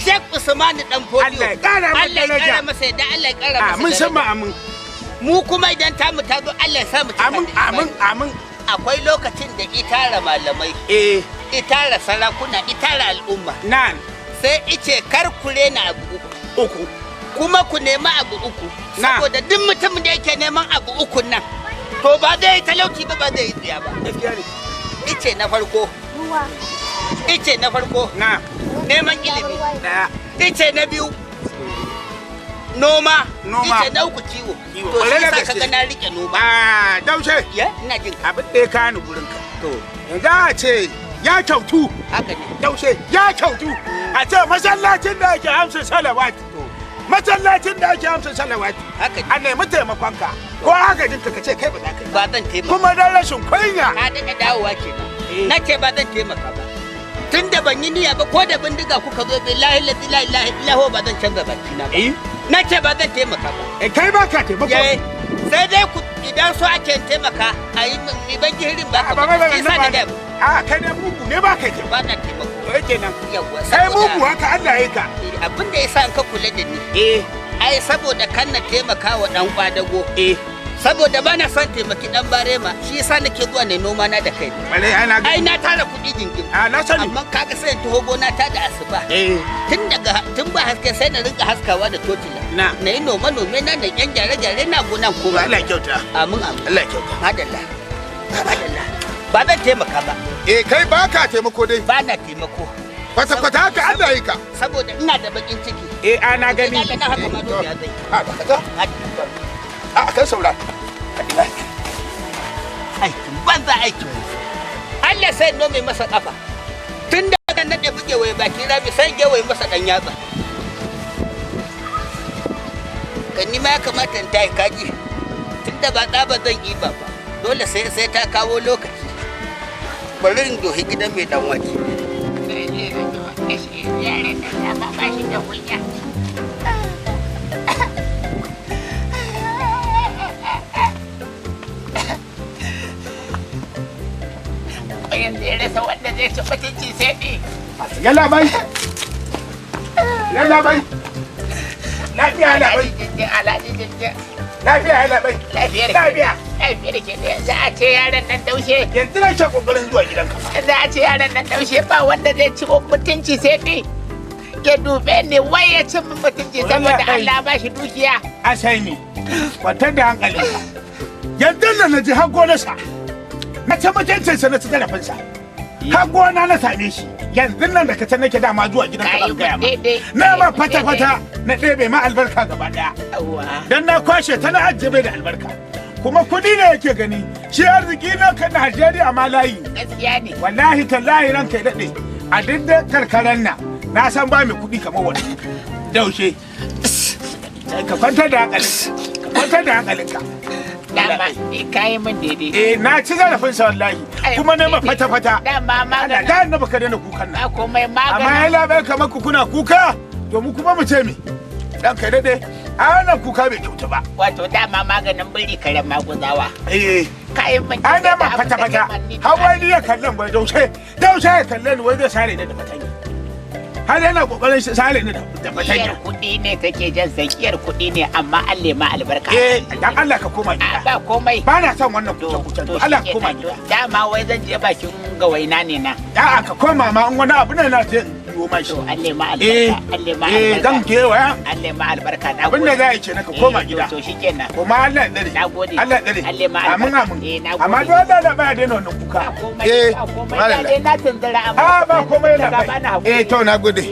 Sheikh Usman dan Fodiyo Allah ya kara masa da Allah ya kara masa
mun san amin
mu kuma idan ta mu ta zo Allah ya sa mu
amin
akwai lokacin da itara malamai itara sarakuna itara al'umma
nan
sai ice kar ku rena abu uku kuma ku nema abu uku saboda duk mutumin da yake neman abu uku nan to ba zai talauci ba zai yi tsiya ba ice na farko ice na farko
na
neman ilimi ice na biyu noma ice na uku kiwo to shi sa kaga na rike noma
Daushe
ina jin
abin da ya kani gurin ka to yanzu a ce ya kyautu
haka ne
Daushe ya kyautu a ce masallacin da ake amsa salawat masallacin da ake amsa salawat a nemi taimakon ka ko haka jinka ka ce kai ba za ka yi
ba zan taimaka
kuma dan rashin kunya
ka daga dawowa kenan na ce ba zan taimaka ba tun da ban yi niyya ba ko da bindiga kuka zo billahi la ilaha illallah ba zan canza baki na ba na ce ba zan taimaka ba
kai ba ka taimako
sai dai ku idan so ake taimaka a yi mi ban gihirin ba ka ba isa da dai
a kai ne mugu ne ba kai
ba na taimako
yake nan
yawa
sai mugu haka Allah ya ka
abin da yasa ka kula da ni ai saboda kan na taimaka wa dan kwadago saboda ba na son taimaki dan barema shi yasa nake zuwa ne noma na da kai ai na tara kuɗi jingin
na sani
amma kaga sai taho gona ta da asuba tun ba haske sai na rinka haskawa da totila na yi nome na yan gyare na gonan ko
Allah ya kyauta
amin
Allah ya kyauta
madalla ba zan taimaka ba
kai ba ka taimako dai
ba na taimako
kwata haka Allah ya ka
saboda ina da bakin ciki
ana gani
na haka ma dole ya zai
a kan saura
aikin banza aikin Allah sai nome masa kafa tun da kan nade buge waye baki rabi sai gewaye masa dan yatsa kan ni ma ya kamata in tayi kaji tun da ba tsaba zan yi ba dole sai ta kawo lokaci bari in dohi gidan mai dan waje yanzu ya rasa wanda zai ci mutunci sai ni.
Yalla bai. Lafiya yalla bai. Lafiya yalla bai. Lafiya
ke da za a ce yaran nan Daushe.
Yanzu na ce kokarin zuwa gidanka.
Za a ce yaran nan Daushe ba wanda zai ci mutunci sai ni. Ya dube ni wai ya ci mutunci saboda Allah ba shi dukiya.
A sai ni. Kwantar da hankalinka. Yanzu nan na ji har gonarsa. Na ce mutuncinsa na ci zarafinsa. Har gona na same shi. Yanzu nan da ka can nake dama zuwa gidan ka zan gaya ma. Na ma fata-fata na ɗebe ma albarka gaba ɗaya. Dan na kwashe ta na ajiye bai da albarka. Kuma kuɗi ne yake gani. Shi arziki na kan Najeriya ma layi.
Gaskiya ne.
Wallahi tallahi ranka ya daɗe. A duk da karkaran nan na san ba mai kuɗi kamar wani. Daushe. Ka kwantar da hankalinka. Ka kwantar da hankalinka.
Dama kayi min daidai.
Na ci zarafinsa wallahi. Kuma na fata-fata.
Dama maganin.
Da na baka daina kukan nan.
Komai maganin.
Amma ya labai kamar ku kuna kuka. To mu kuma mu ce me? Dan kai dade. A wannan kuka bai kyauta ba.
Wato dama maganin biri karen maguzawa. Kayi min
daidai. Ana ma fata-fata. Hawa ni ya kallon bai Daushe. Daushe ya kallon wai zai sare ni da fatanya. Har yana kokarin sare ni da fatanya.
Kuɗi ne take jan zakiyar kuɗi ne amma Allah ma albarka.
Dan Allah ka koma gida.
Ba komai.
Ba na son wannan kuce-kucen. Allah ka koma gida.
Dama wai zan je bakin gawaina ne na.
A'a ka koma ma in wani abu ne na ce biyo ma shi
Allah ma albarka Allah ma albarka
zan kewaya
Allah ma albarka na
abin da za a yi kenan ka koma gida
to shikenan
kuma Allah ya dare
nagode
Allah ya dare
Allah ma albarka
amin amma dole da ba ya daina wannan kuka
dai na tunzura amma
ba komai da to nagode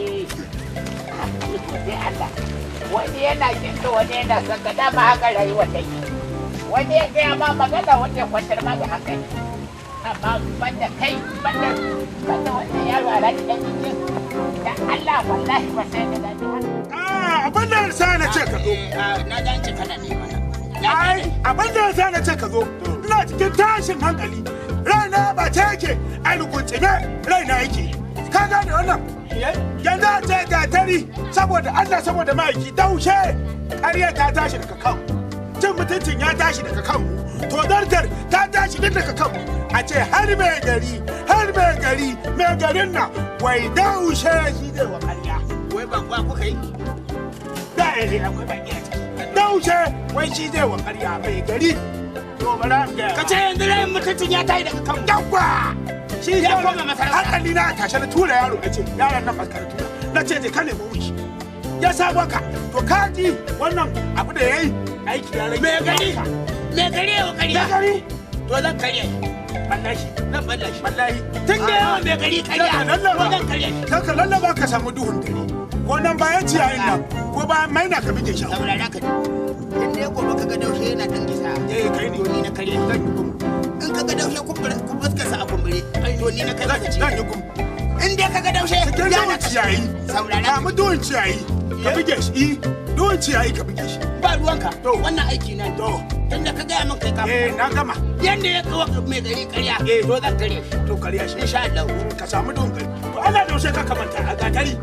wani yana kinta wani yana son ka dama haka rayuwa ta yi wani ya gaya ma magana wani ya kwantar ma da hankali amma banda kai banda wannan yaro a rani ɗan jikin da Allah wallahi ba sai da daɗi
abin da sa na ce ka zo
na ga ce kana ne mana
abin da sa na ce ka zo ina cikin tashin hankali raina ba ta yake a rukuncime raina yake ka gane wannan yanzu a ce gatari saboda Allah saboda ma'aiki Daushe ƙarya ta tashi daga kan cin mutuncin ya tashi daga kanmu to dartar ta tashi din daga kanmu a ce har mai gari mai garin nan wai Daushe shi zai wa ƙarya
wai ba kwa kuka yi
da ne akwai baki a ciki Daushe wai shi zai wa ƙarya mai gari to bara
ka ce yanzu rai mutuncin ya tashi daga kanmu
yawa
shi ya koma masarauta
hankali na tashe na tura yaro na ce yaron nan maskaratu na ce je ka nemi wuce ya sabo ka to ka ji wannan abu da yayi aiki ya rage
me gari wa kariya
gari
to zan kariya
wallahi
nan wallahi
wallahi
tun da yawa me gari kariya to zan kariya
ka lallaba ka samu duhun dare ko nan bayan ciyayin nan ko bayan maina ka bige shi
saurara ka in dai gobe ka ga Daushe yana dan gisa
kai ne
to ni na kariya zan yi gum in ka ga Daushe kun fuskar sa a kumbure to ni na kariya
zan yi gum
in dai ka ga Daushe
yana ciyayi
saurara
ka mu duhun ciyayi ka bige shi duhun ciyayi ka bige shi
ba ruwanka to wannan aiki na
to
tunda ka gaya min kai ka
na gama
yanda ya kawo mai gari karya to zan kare
to karya shi
insha Allah
ka samu duhun gari to Allah Daushe ka kamanta a gatari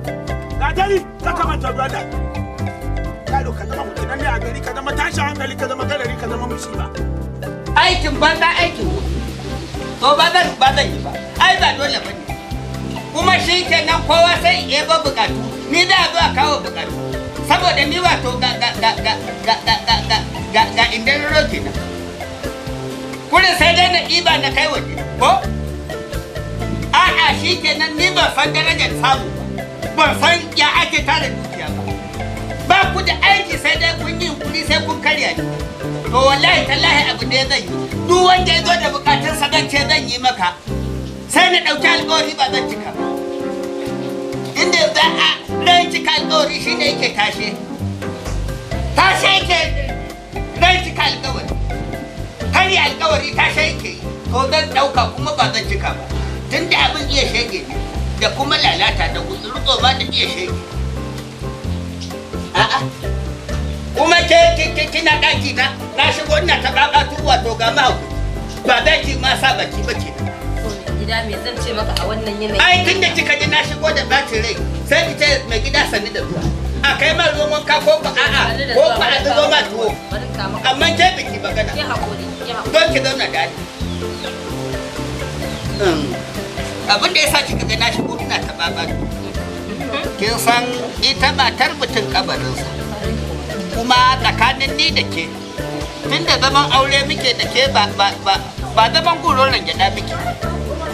ka kamanta ruwa da kado ka zama mutum ne a gari ka zama tashi hankali ka zama garari ka zama musiba
aikin banza aikin to ba zan yi ba ai ba dole bane kuma shi kenan kowa sai ya ba bukatu ni za a zo a kawo bukatu saboda ni wato ga inda roke na kurin sai dai na ɗiba na kai waje ko a'a shi kenan ni ban san darajar samu ban san ya ake tara dukiya ba ku da aiki sai dai kun yi kuri sai kun karya ni to wallahi tallahi abu da zan yi duk wanda ya zo da bukatun sa zan ce zan yi maka sai na ɗauki alƙawari ba zan cika ba inda za a ran cika alƙawari shine yake tashe yake ran cika alƙawari karya alƙawari tashe yake to zan ɗauka kuma ba zan cika ba tunda abin iya shege ne da kuma lalata da gutsurutso ba da iya shege a'a kuma kina ɗaki na shigo ina ta ƙaƙatu wato ga mahaukaci ba za ki ma sa baki ba ke
gida me zan ce maka a wannan yanayi
ai tun da kika ji na shigo da bacin rai sai ki ce mai gida sanni da zuwa a kai ma ruwan wanka ko ku a'a ko ku a zubo ma tuwo amma ke biki magana don ki zauna da abin da ya sa kika ga na shigo ina ta babatu kin san ita matar mutum kabarinsa kuma tsakanin ni da ke tun da zaman aure muke da ke ba zaman guroron gyaɗa muke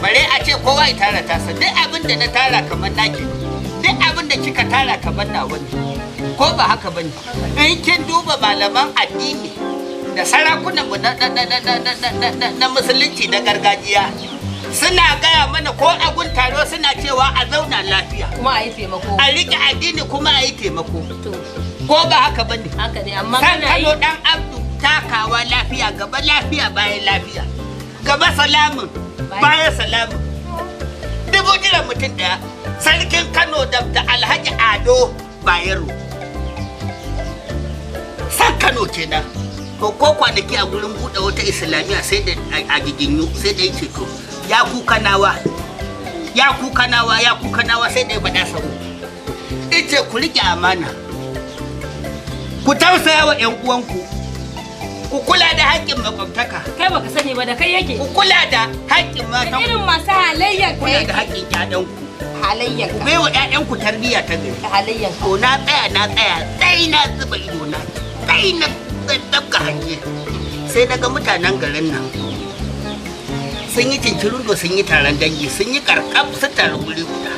bare a ce kowa ya tara tasa duk abin da na tara kamar naki duk abin da kika tara kamar na wani ko ba haka bane in kin duba malaman addini da sarakunan mu na musulunci na gargajiya suna gaya mana ko agun taro suna cewa a zauna lafiya
kuma a yi taimako
a riƙe addini kuma a yi taimako ko ba haka bane
haka ne amma
san Kano dan Abdu takawa lafiya gaba lafiya bayan lafiya gaba salamun bayan salamun dubu jiran mutum daya sarkin Kano da Alhaji Ado Bayero san Kano kenan to ko kwanaki a gurin buɗe wata islamiyya sai da a giginyu sai da yake to ya kukanawa sai da ya faɗa sau ice ku riƙe amana ku tausaya wa 'yan uwanku ku kula da haƙƙin makwabtaka
kai baka sani ba da kai yake
ku kula da haƙƙin matan
irin masu halayyar
kula da haƙƙin ƴaƴanku
halayyar
ku bai wa ƴaƴanku tarbiyya ta gari
halayyar
to na tsaya sai na zuba ido na sai na dabga hange sai daga mutanen garin nan sun yi cincirundo sun yi taron dangi sun yi karkaf su taru guri guda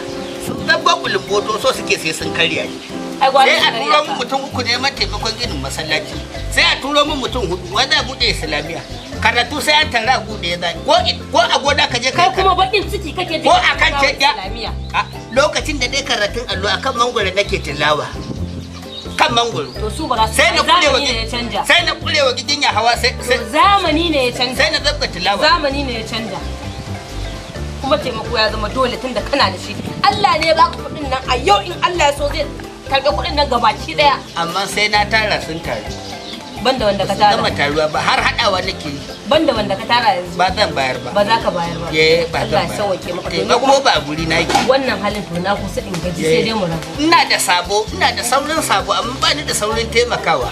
sun zaba kulumboto so suke sai sun karya ni. Sai a turo min mutum 3 neman taimakon ginin masallaci. Sai a turo min mutum 4 wanda bude islamiya. Karatu sai an tara bude ya zani. Ko a gona ka je kai
kuma bakin ciki kake
ko akan canja. Lokacin da dai karatun allo akan mangoro nake tilawa. Kan mangoro.
To su ba
sai na kulewa ne ya canja. Sai na kulewa gidin ya hawa sai
zamani ne ya canja.
Sai na zabba tilawa.
Zamani ne ya canja. Kuma taimako ya zama dole tunda kana da shi. Allah ne ya baka kuɗin nan a yau in Allah ya so zai karɓi kuɗin nan gabaki daya.
Amma sai na tara sun taru.
Banda wanda ka tara.
Gama taruwa ba har hadawa nake yi.
Banda wanda ka tara yanzu.
Ba zan bayar ba.
Ba za ka bayar ba.
Ba zan bayar.
Allah ya sauke maka.
Taimako ba a guri na yake.
Wannan halin to na kusa in gaji sai dai mu rabu.
Ina da sabo, ina da saurin sabo amma ba ni da saurin taimakawa.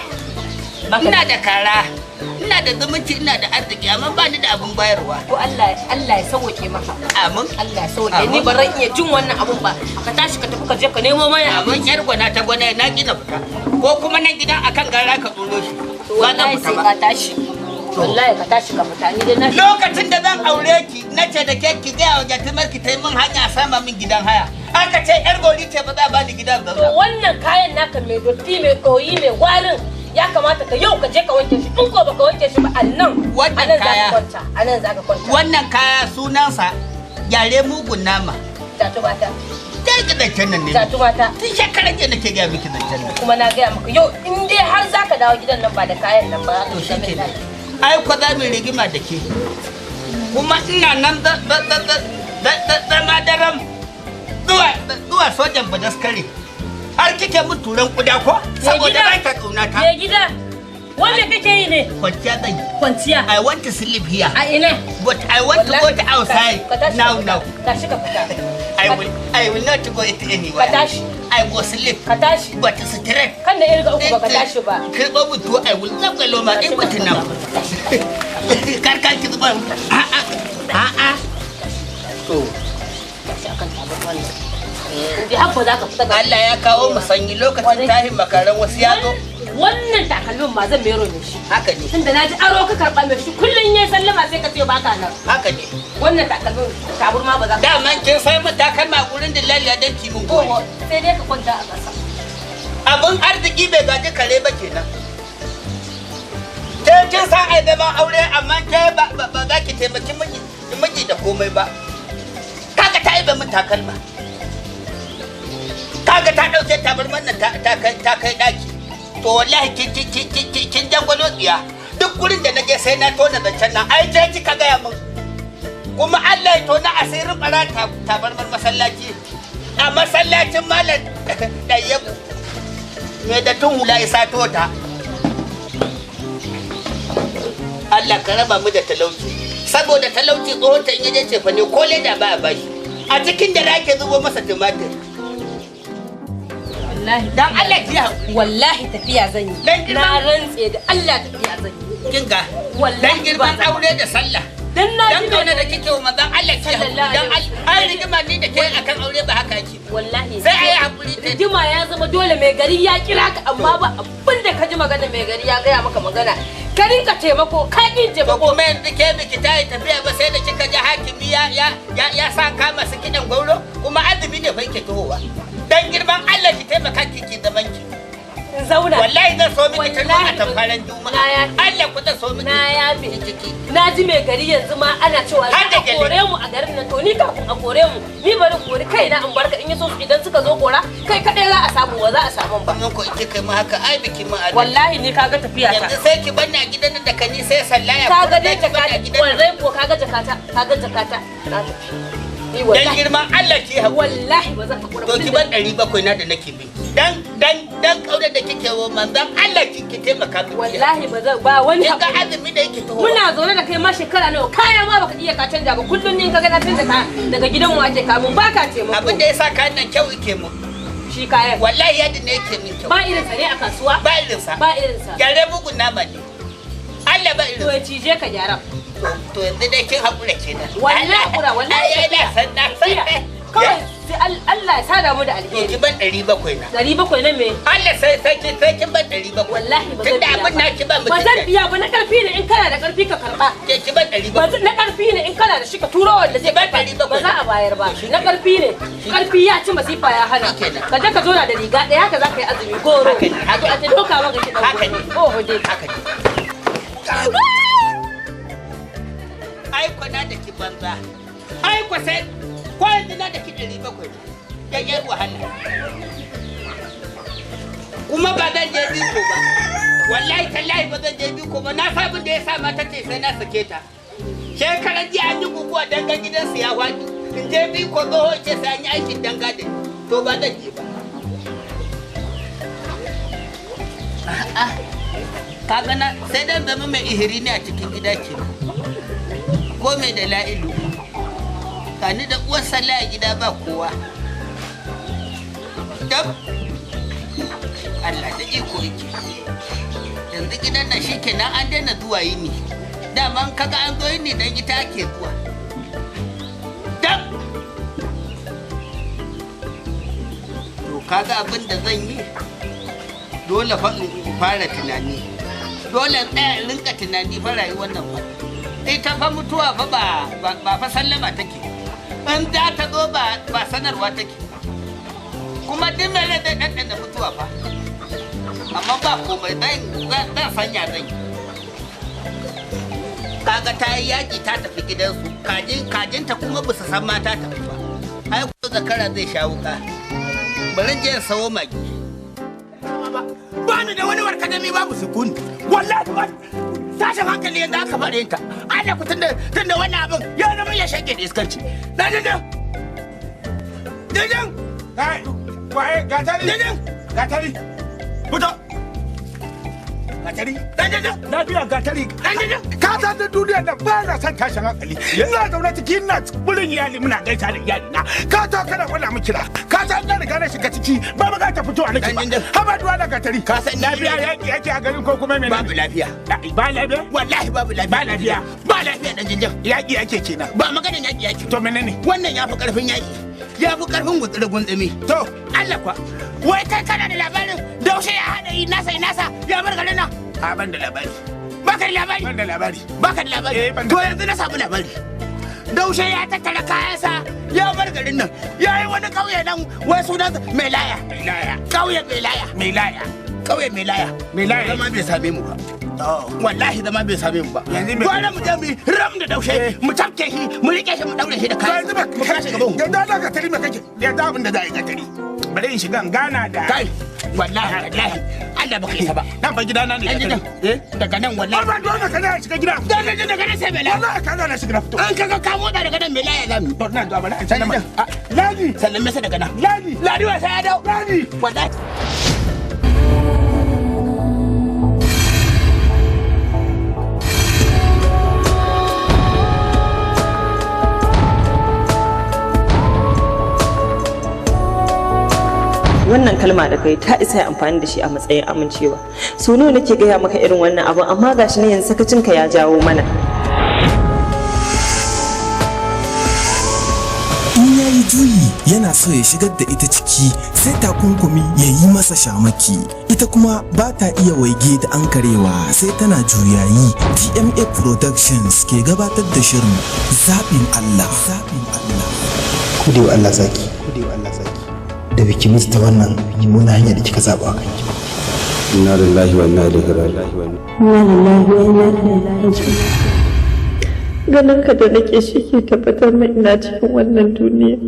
Ina da kara, ina da zumunci, ina da arziki amma ba ni da abin bayarwa.
To Allah ya sauke maka.
Amin.
Allah ya sauke. Ni ba ran iya jin wannan abun ba. Ka tashi ka tafi ka je ka nemo mana.
Amin yar gwana ta gwana na gina fita. Ko kuma nan gidan akan gara ka tsoro shi.
Wallahi sai ka tashi. Wallahi ka tashi ka fita ni dai na.
Lokacin da zan aure ki nace da ke ki ga wajen timar ki tai min hanya sama min gidan haya. Aka ce yar gori ce ba za ba ni gidan zauna.
To wannan kayan naka mai dotti mai koyi mai warin ya kamata ka yau ka je ka wanke shi in ko baka wanke shi ba annan anan za ka kwanta.
Wannan kaya sunansa yare mugun nama.
Tatu mata.
Daga zancen nan ne.
Tatu mata.
Tun shekarar jiya nake gaya miki zancen nan.
Kuma na gaya maka yau in dai har za ka dawo gidan nan ba da kayan nan ba.
To shi ke ai ko za mu rigima da ke. Kuma ina nan zama daram zuwa sojan badaskare. Har kike mun turan kuda ko? Saboda ba ta kauna ta.
Me gida? Wanda kake yi ne?
Kwanciya zan yi.
Kwanciya.
I want to sleep here.
A ina?
But I want to go to outside now.
Tashi ka fita.
I will not go it anywhere.
Ka tashi.
I will sleep.
Ka tashi.
But straight.
Kan da irga uku baka tashi ba.
Kirɓa mutu I will not go loma in mutu now. Karkar ki zuba. A'a. To.
Tashi akan tabar wannan. Inda haka za ka fita ga
Allah ya kawo mu sanyi lokacin tahin makaran wasu ya zo.
Wannan takalmin ma zan mero ne shi.
Haka ne.
Tunda na ji aro ka karɓa mai shi kullum yayi sallama sai ka ce baka nan.
Haka ne.
Wannan takalmin kabur ma ba za ka.
Da man kin sai mu takalma gurin dillali ya danki mun goyi.
Sai dai ka kwanta a ƙasa.
Abun arziki bai gaji kare ba kenan. Ke kin san ai zaman aure amma ke ba za ki taimaki miji da komai ba. Kaga ta ibe mun takalma. Kaga ta dauke tabarman nan ta kai daki. To wallahi kin jangwalo tsiya. Duk gurin da naje sai na tona zancen nan. Ai je kika gaya min. Kuma Allah ya tona asirin bara tabarman masallaci. A masallacin malam Dayyabu. Me da tun hula isa tota. Allah ka raba mu da talauci. Saboda talauci tsohon ta in yaje ce fa ne ko leda ba a bashi. A cikin da rake zubo masa tumatir.
Wallahi
dan Allah ki hakuri.
Wallahi tafiya zan yi. Na rantse da Allah tafiya zan yi.
Kin ga? Dan girman aure da sallah.
Dan na ji
dan da kike wa manzon Allah ki hakuri. Dan ai rigima ni da kai akan aure ba haka yake.
Wallahi
sai ai hakuri.
Rigima ya zama dole mai gari ya kira ka amma ba abin da ka ji magana mai gari ya gaya maka magana. Ka rinka taimako, ka kin taimako.
Kuma yanzu ke biki ta yi tafiya ba sai da kika ji hakimi ya sa kama su kidan gauro kuma azumi ne fa yake tohowa. Dan girman Allah ki taimaka ki zaman ki.
Zauna.
Wallahi zan so miki tun a tamfaran juma'a. Allah ku zan so miki.
Na yafe ciki. Na ji mai gari yanzu ma ana cewa za a kore mu a garin nan to ni kafin a kore mu ni bari kore kaina in barka in yaso idan suka zo kora kai kadai za a samu wa za a samu ba.
Mun ko ike kai mu haka ai biki mu adalci.
Wallahi ni kaga tafiya ta.
Yanzu sai ki banna gidan da kani sai sallaya.
Kaga dai jakata wallahi ko kaga jakata na tafi.
Dan girman Allah ki haƙuri.
Wallahi ba zan haƙura.
To ki ban 700 na da nake bi. Dan kaunar da kike wa manzon Allah ki taimaka miki.
Wallahi ba zan ba wani
haƙuri. Ga azumi da yake taho.
Muna zaune da kai ma shekara nawa kaya ma baka iya ka canja ba kullun ne kaga na canja ka daga gidan mu ake kamun baka taimako.
Abin da yasa kayan nan kyau yake mu.
Shi kayan.
Wallahi yadda ne yake min kyau.
Ba irin sa ne a kasuwa?
Ba irin sa.
Ba irin sa.
Gyare mugun nama ne. Allah ba irin.
To ya cije ka gyara.
To yanzu dai kin haƙura kenan.
Wallahi haƙura wallahi.
Ai na san na san.
kawai sai Allah ya sada mu da alheri.
Ki ban 700 na.
700 na me?
Allah sai kin ban 700.
Wallahi ba zan biya.
Tunda abin na ki ban mutum.
Ba zan biya ba, na karfi ne in kana da karfi ka karba.
Ki ban 700.
Ba na karfi ne in kana da shi ka turo wanda zai ban 700. Ba za a bayar ba. Na karfi ne. Karfi ya ci masifa ya hana. Ka je ka zo na da riga ɗaya haka za ka yi azumi goro. Haka a ta doka maka ki dauko.
Haka ne.
Oh hode.
Haka ne. Ai kwana da ki banza. Ai kwa sai ko yanzu na da ki 700. Yayyar wahala. Kuma ba zan je biko ba. Wallahi tallahi ba zan je biko ba. Na sabon da ya sa mata ce sai na sake ta. Shekaran jiya an yi guguwa dangan gidansu ya faɗi. In je biko tsoho ce sai an yi aikin danga da to ba zan je ba. A'a. Kaga na sai dan zama mai ihiri ne a cikin gida ke. Ko mai da la'ilu. Kani da uwar sallah a gida ba kowa. Dab. Allah da iko yake. Yanzu gidan nan shi kenan an daina zuwa yini. Dama kaga an zo yini dan ita ake zuwa. Dab. To kaga abin da zan yi dole fa in fara tunani. Dole tsaya in rinka tunani fa rayuwar nan ba. Ita fa mutuwa fa ba fa sallama take. In za ta zo ba sanarwa take. Kuma duk mai rai zai ɗanɗana mutuwa fa. Amma ba komai zan sanya zan yi. Kaga ta yi yaƙi ta tafi gidansu, kajinta kuma ba su san ma ta tafi ba. Ai ko zakara zai sha wuka. Bari je sawo magi.
Ba ni da wani warkadami babu sukuni. Wallahi ba tashin hankali yadda aka fara yinta. Allah ku tunda wannan abin ya zama ya shake da iskanci. Dajin.
Kai, waye gatari? Gatari. Fito. Gatari. Lafiya gatari. Ka san da duniya da ba na san tashin hankali. Ina zaune cikin ina burin iyali muna gaisa da iyali na. Ka to kana wala mu kira. Ka san da riga na shiga ciki ba ba ta fito a nake ba. Haba duwa da gatari. Ka san lafiya yake a garin ko kuma menene?
Babu lafiya.
Ba lafiya?
Wallahi babu lafiya.
Ba lafiya.
Ba lafiya dan jinjin.
Yaki yake kenan.
Ba maganin yaki yake.
To menene?
Wannan ya fi karfin yaki. Ya fi karfin gutsiri guntsumi. To Allah kwa. Wai kai kana da labarin Daushe ya hada yi nasa ya bar garin nan.
A ban da labari.
Baka da labari?
Ban da labari.
Baka da labari? To yanzu na samu labari. Daushe ya tattara kayansa ya bar garin nan. Ya yi wani ƙauye nan wai sunansa mai laya. Ƙauye mai laya. Ƙauye mai laya. Zama bai same mu ba. Wallahi zama bai same mu ba. Gwara mu je mu ram da Daushe mu tafke shi mu rike shi mu daure shi da kayan.
Yanzu ba ka shiga ba. Yanzu Allah ka tari me kake? Yanzu abin da za a yi ka tari. Bari in shiga gana da.
Kai wallahi Allah baka isa ba.
Nan fa gidana ne.
Daga nan wallahi.
Ba dole ka na shiga gida.
Daga nan sai mai laya.
Wallahi ka na shiga fito.
An kaga ka motsa daga nan mai laya zamu.
To na ga bala sallama. Ladi.
Sallame sa daga nan.
Ladi
wa sai ya dau.
Ladi.
Wallahi.
wannan kalma da kai ta isa amfani da shi a matsayin amincewa. So nawa nake gaya maka irin wannan abu amma gashi ne yanzu sakacinka ya jawo mana.
In yayi juyi yana so ya shigar da ita ciki sai takunkumi ya yi masa shamaki. Ita kuma ba ta iya waige da ankarewa sai tana juyayi. TMA Productions ke gabatar da shirin Zaɓin Allah.
Kudewa Allah zaki. Da biki musu ta wannan mummuna hanya da kika zaba kanki.
Inna lillahi wa inna ilaihi raji'un.
Ganin ka da nake shi ke tabbatar min ina cikin wannan duniya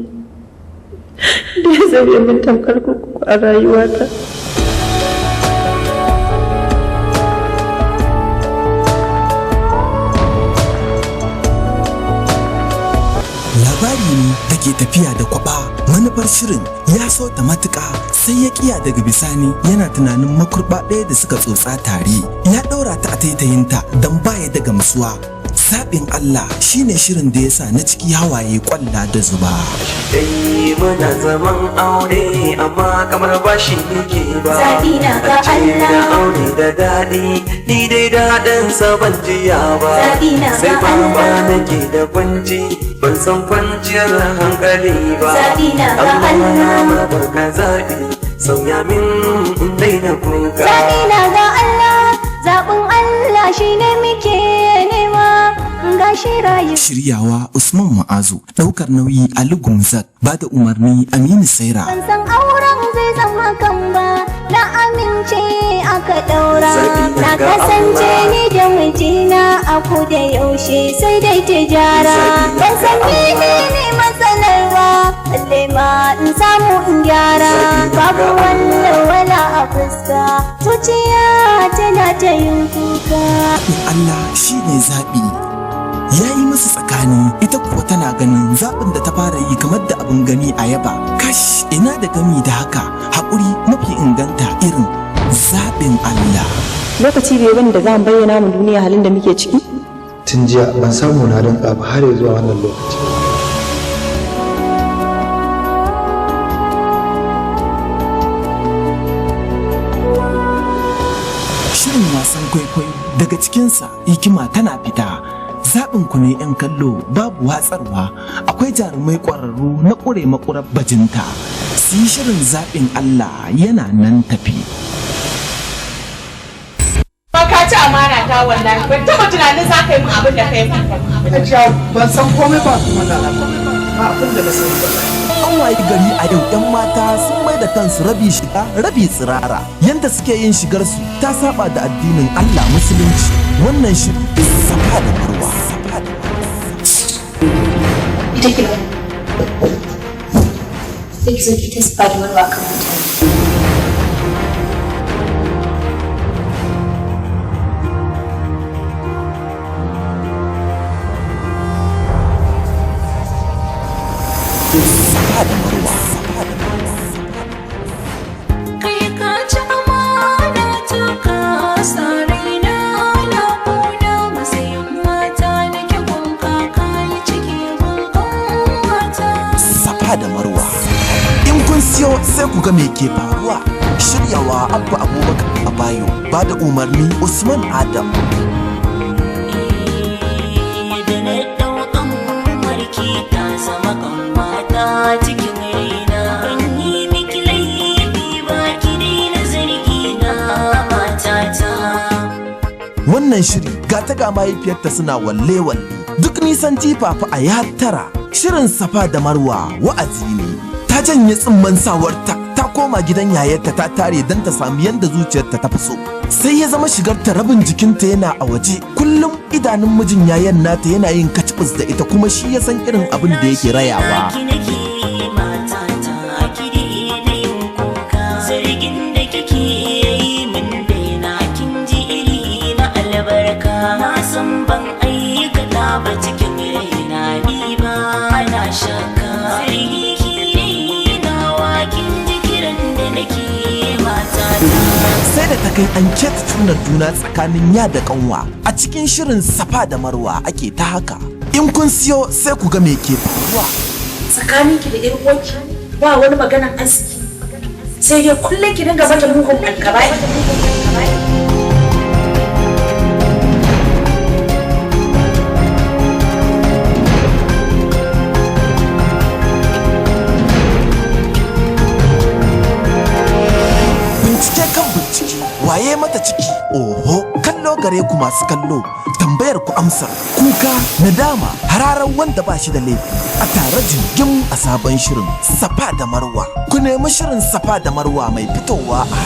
da ya zabe min tamkar kuku a rayuwata.
Labari ne da ke tafiya da kwaba. Manufar shirin ya sauta matuƙa sai ya kiya daga bisani yana tunanin makurba ɗaya da suka tsotsa tare ya ɗaura ta a taitayinta don baya daga gamsuwa Zaɓin Allah shine shirin da ya sa na ciki hawaye kwalla da zuba.
Dai muna zaman aure amma kamar ba shi nake ba.
Zaɓi na ga Allah.
Da aure da daɗi ni dai daɗin sa ban jiya ba.
Zaɓi na ga
sai
Allah.
ba nake da kwanci ban san kwanciyar hankali ba.
Zaɓi na ga Allah.
Amma barka zaɓi sauya min daina kuka.
Zaɓi na ga Allah. Zaɓin Allah shine muke nema.
Shiryawa Usman Ma'azu, ɗaukar nauyi Ali Gumzat, ba da umarni Aminu Saira.
Ban san auren zai zama kan ba, na amince aka ɗaura. Na kasance ni da mijina a da yaushe sai dai tijara. Ban san ne matsalar ba, balle ma in samu in gyara. Babu wala a fuska, zuciya tana ta yin kuka.
Allah shi ne zaɓi. Ya yi musu tsakani, ita kuwa tana ganin zaɓin da ta fara yi kamar da abin gani a yaba. Kash, ina da gami da haka, haƙuri mafi inganta irin zaɓin Allah.
Lokaci bai bane da za mu bayyana mu duniya halin da muke ciki?
Tun jiya ban samu na rinka ba har zuwa wannan lokaci.
Shirin wasan kwaikwayo daga cikinsa hikima tana fita. Zaɓin ku ne 'yan kallo babu watsarwa, akwai jarumai ƙwararru na ƙure maƙurar bajinta. Su yi shirin zaɓin Allah yana nan tafi.
Ka ci amana ta wallahi, ban taɓa tunanin za ka yi min abin da ka yi min.
Ban san komai ba kuma da ba abin da na sani ba.
An wayi gari a yau 'yan mata sun mai da kansu rabi shiga rabi tsirara. Yanda suke yin shigarsu ta saba da addinin Allah musulunci. Wannan shiri Safa da Marwa.
Ita ke ba. Sai ki zo ki ta Safa da Marwa kan mutane.
Safa da Marwa.
Kai ka ci amana ta ka sarai na kuna matsayin mata da kyawun kaka yi ciki gungun mata.
Safa da Marwa. In kun siyo sai ku ga me ke faruwa. Shiryawa Abba Abubakar Abayo, ba da umarni Usman Adam.
Cikin raina ban yi miki laifi ba ki daina zargi na matata.
Wannan shiri ga ta ga mahaifiyarta suna walle-walle duk nisan jifafa a ya tara. Shirin Safa da Marwa wa'azi ne. Ta janye tsimman sawarta ta koma gidan yayarta ta tare don ta sami yadda zuciyarta ta fi so. Sai ya zama shigarta rabin jikinta yana a waje. Kullum idanun mijin yayan nata yana yin kacibis da ita kuma shi ya san irin abin da yake rayawa.
Na san ban aikata ba cikin raina ni ba ana shaka zargi na wakin jikiran da nake matata.
Sai da ta kai an keta tunar juna tsakanin ya da kanwa a cikin shirin Safa da Marwa ake ta haka. In kun siyo sai ku ga me ke faruwa.
Tsakaninki da 'yar uwarki ba wani maganan aski, sai dai kullum ki dinga mata mugun alkabai.
Waye mata ciki? Oho, kallo gare ku masu kallo, tambayar ku amsar, kuka, nadama, hararar wanda ba shi da laifi. A tare jingim a sabon shirin Safa da Marwa. Ku nemi shirin Safa da Marwa mai fitowa a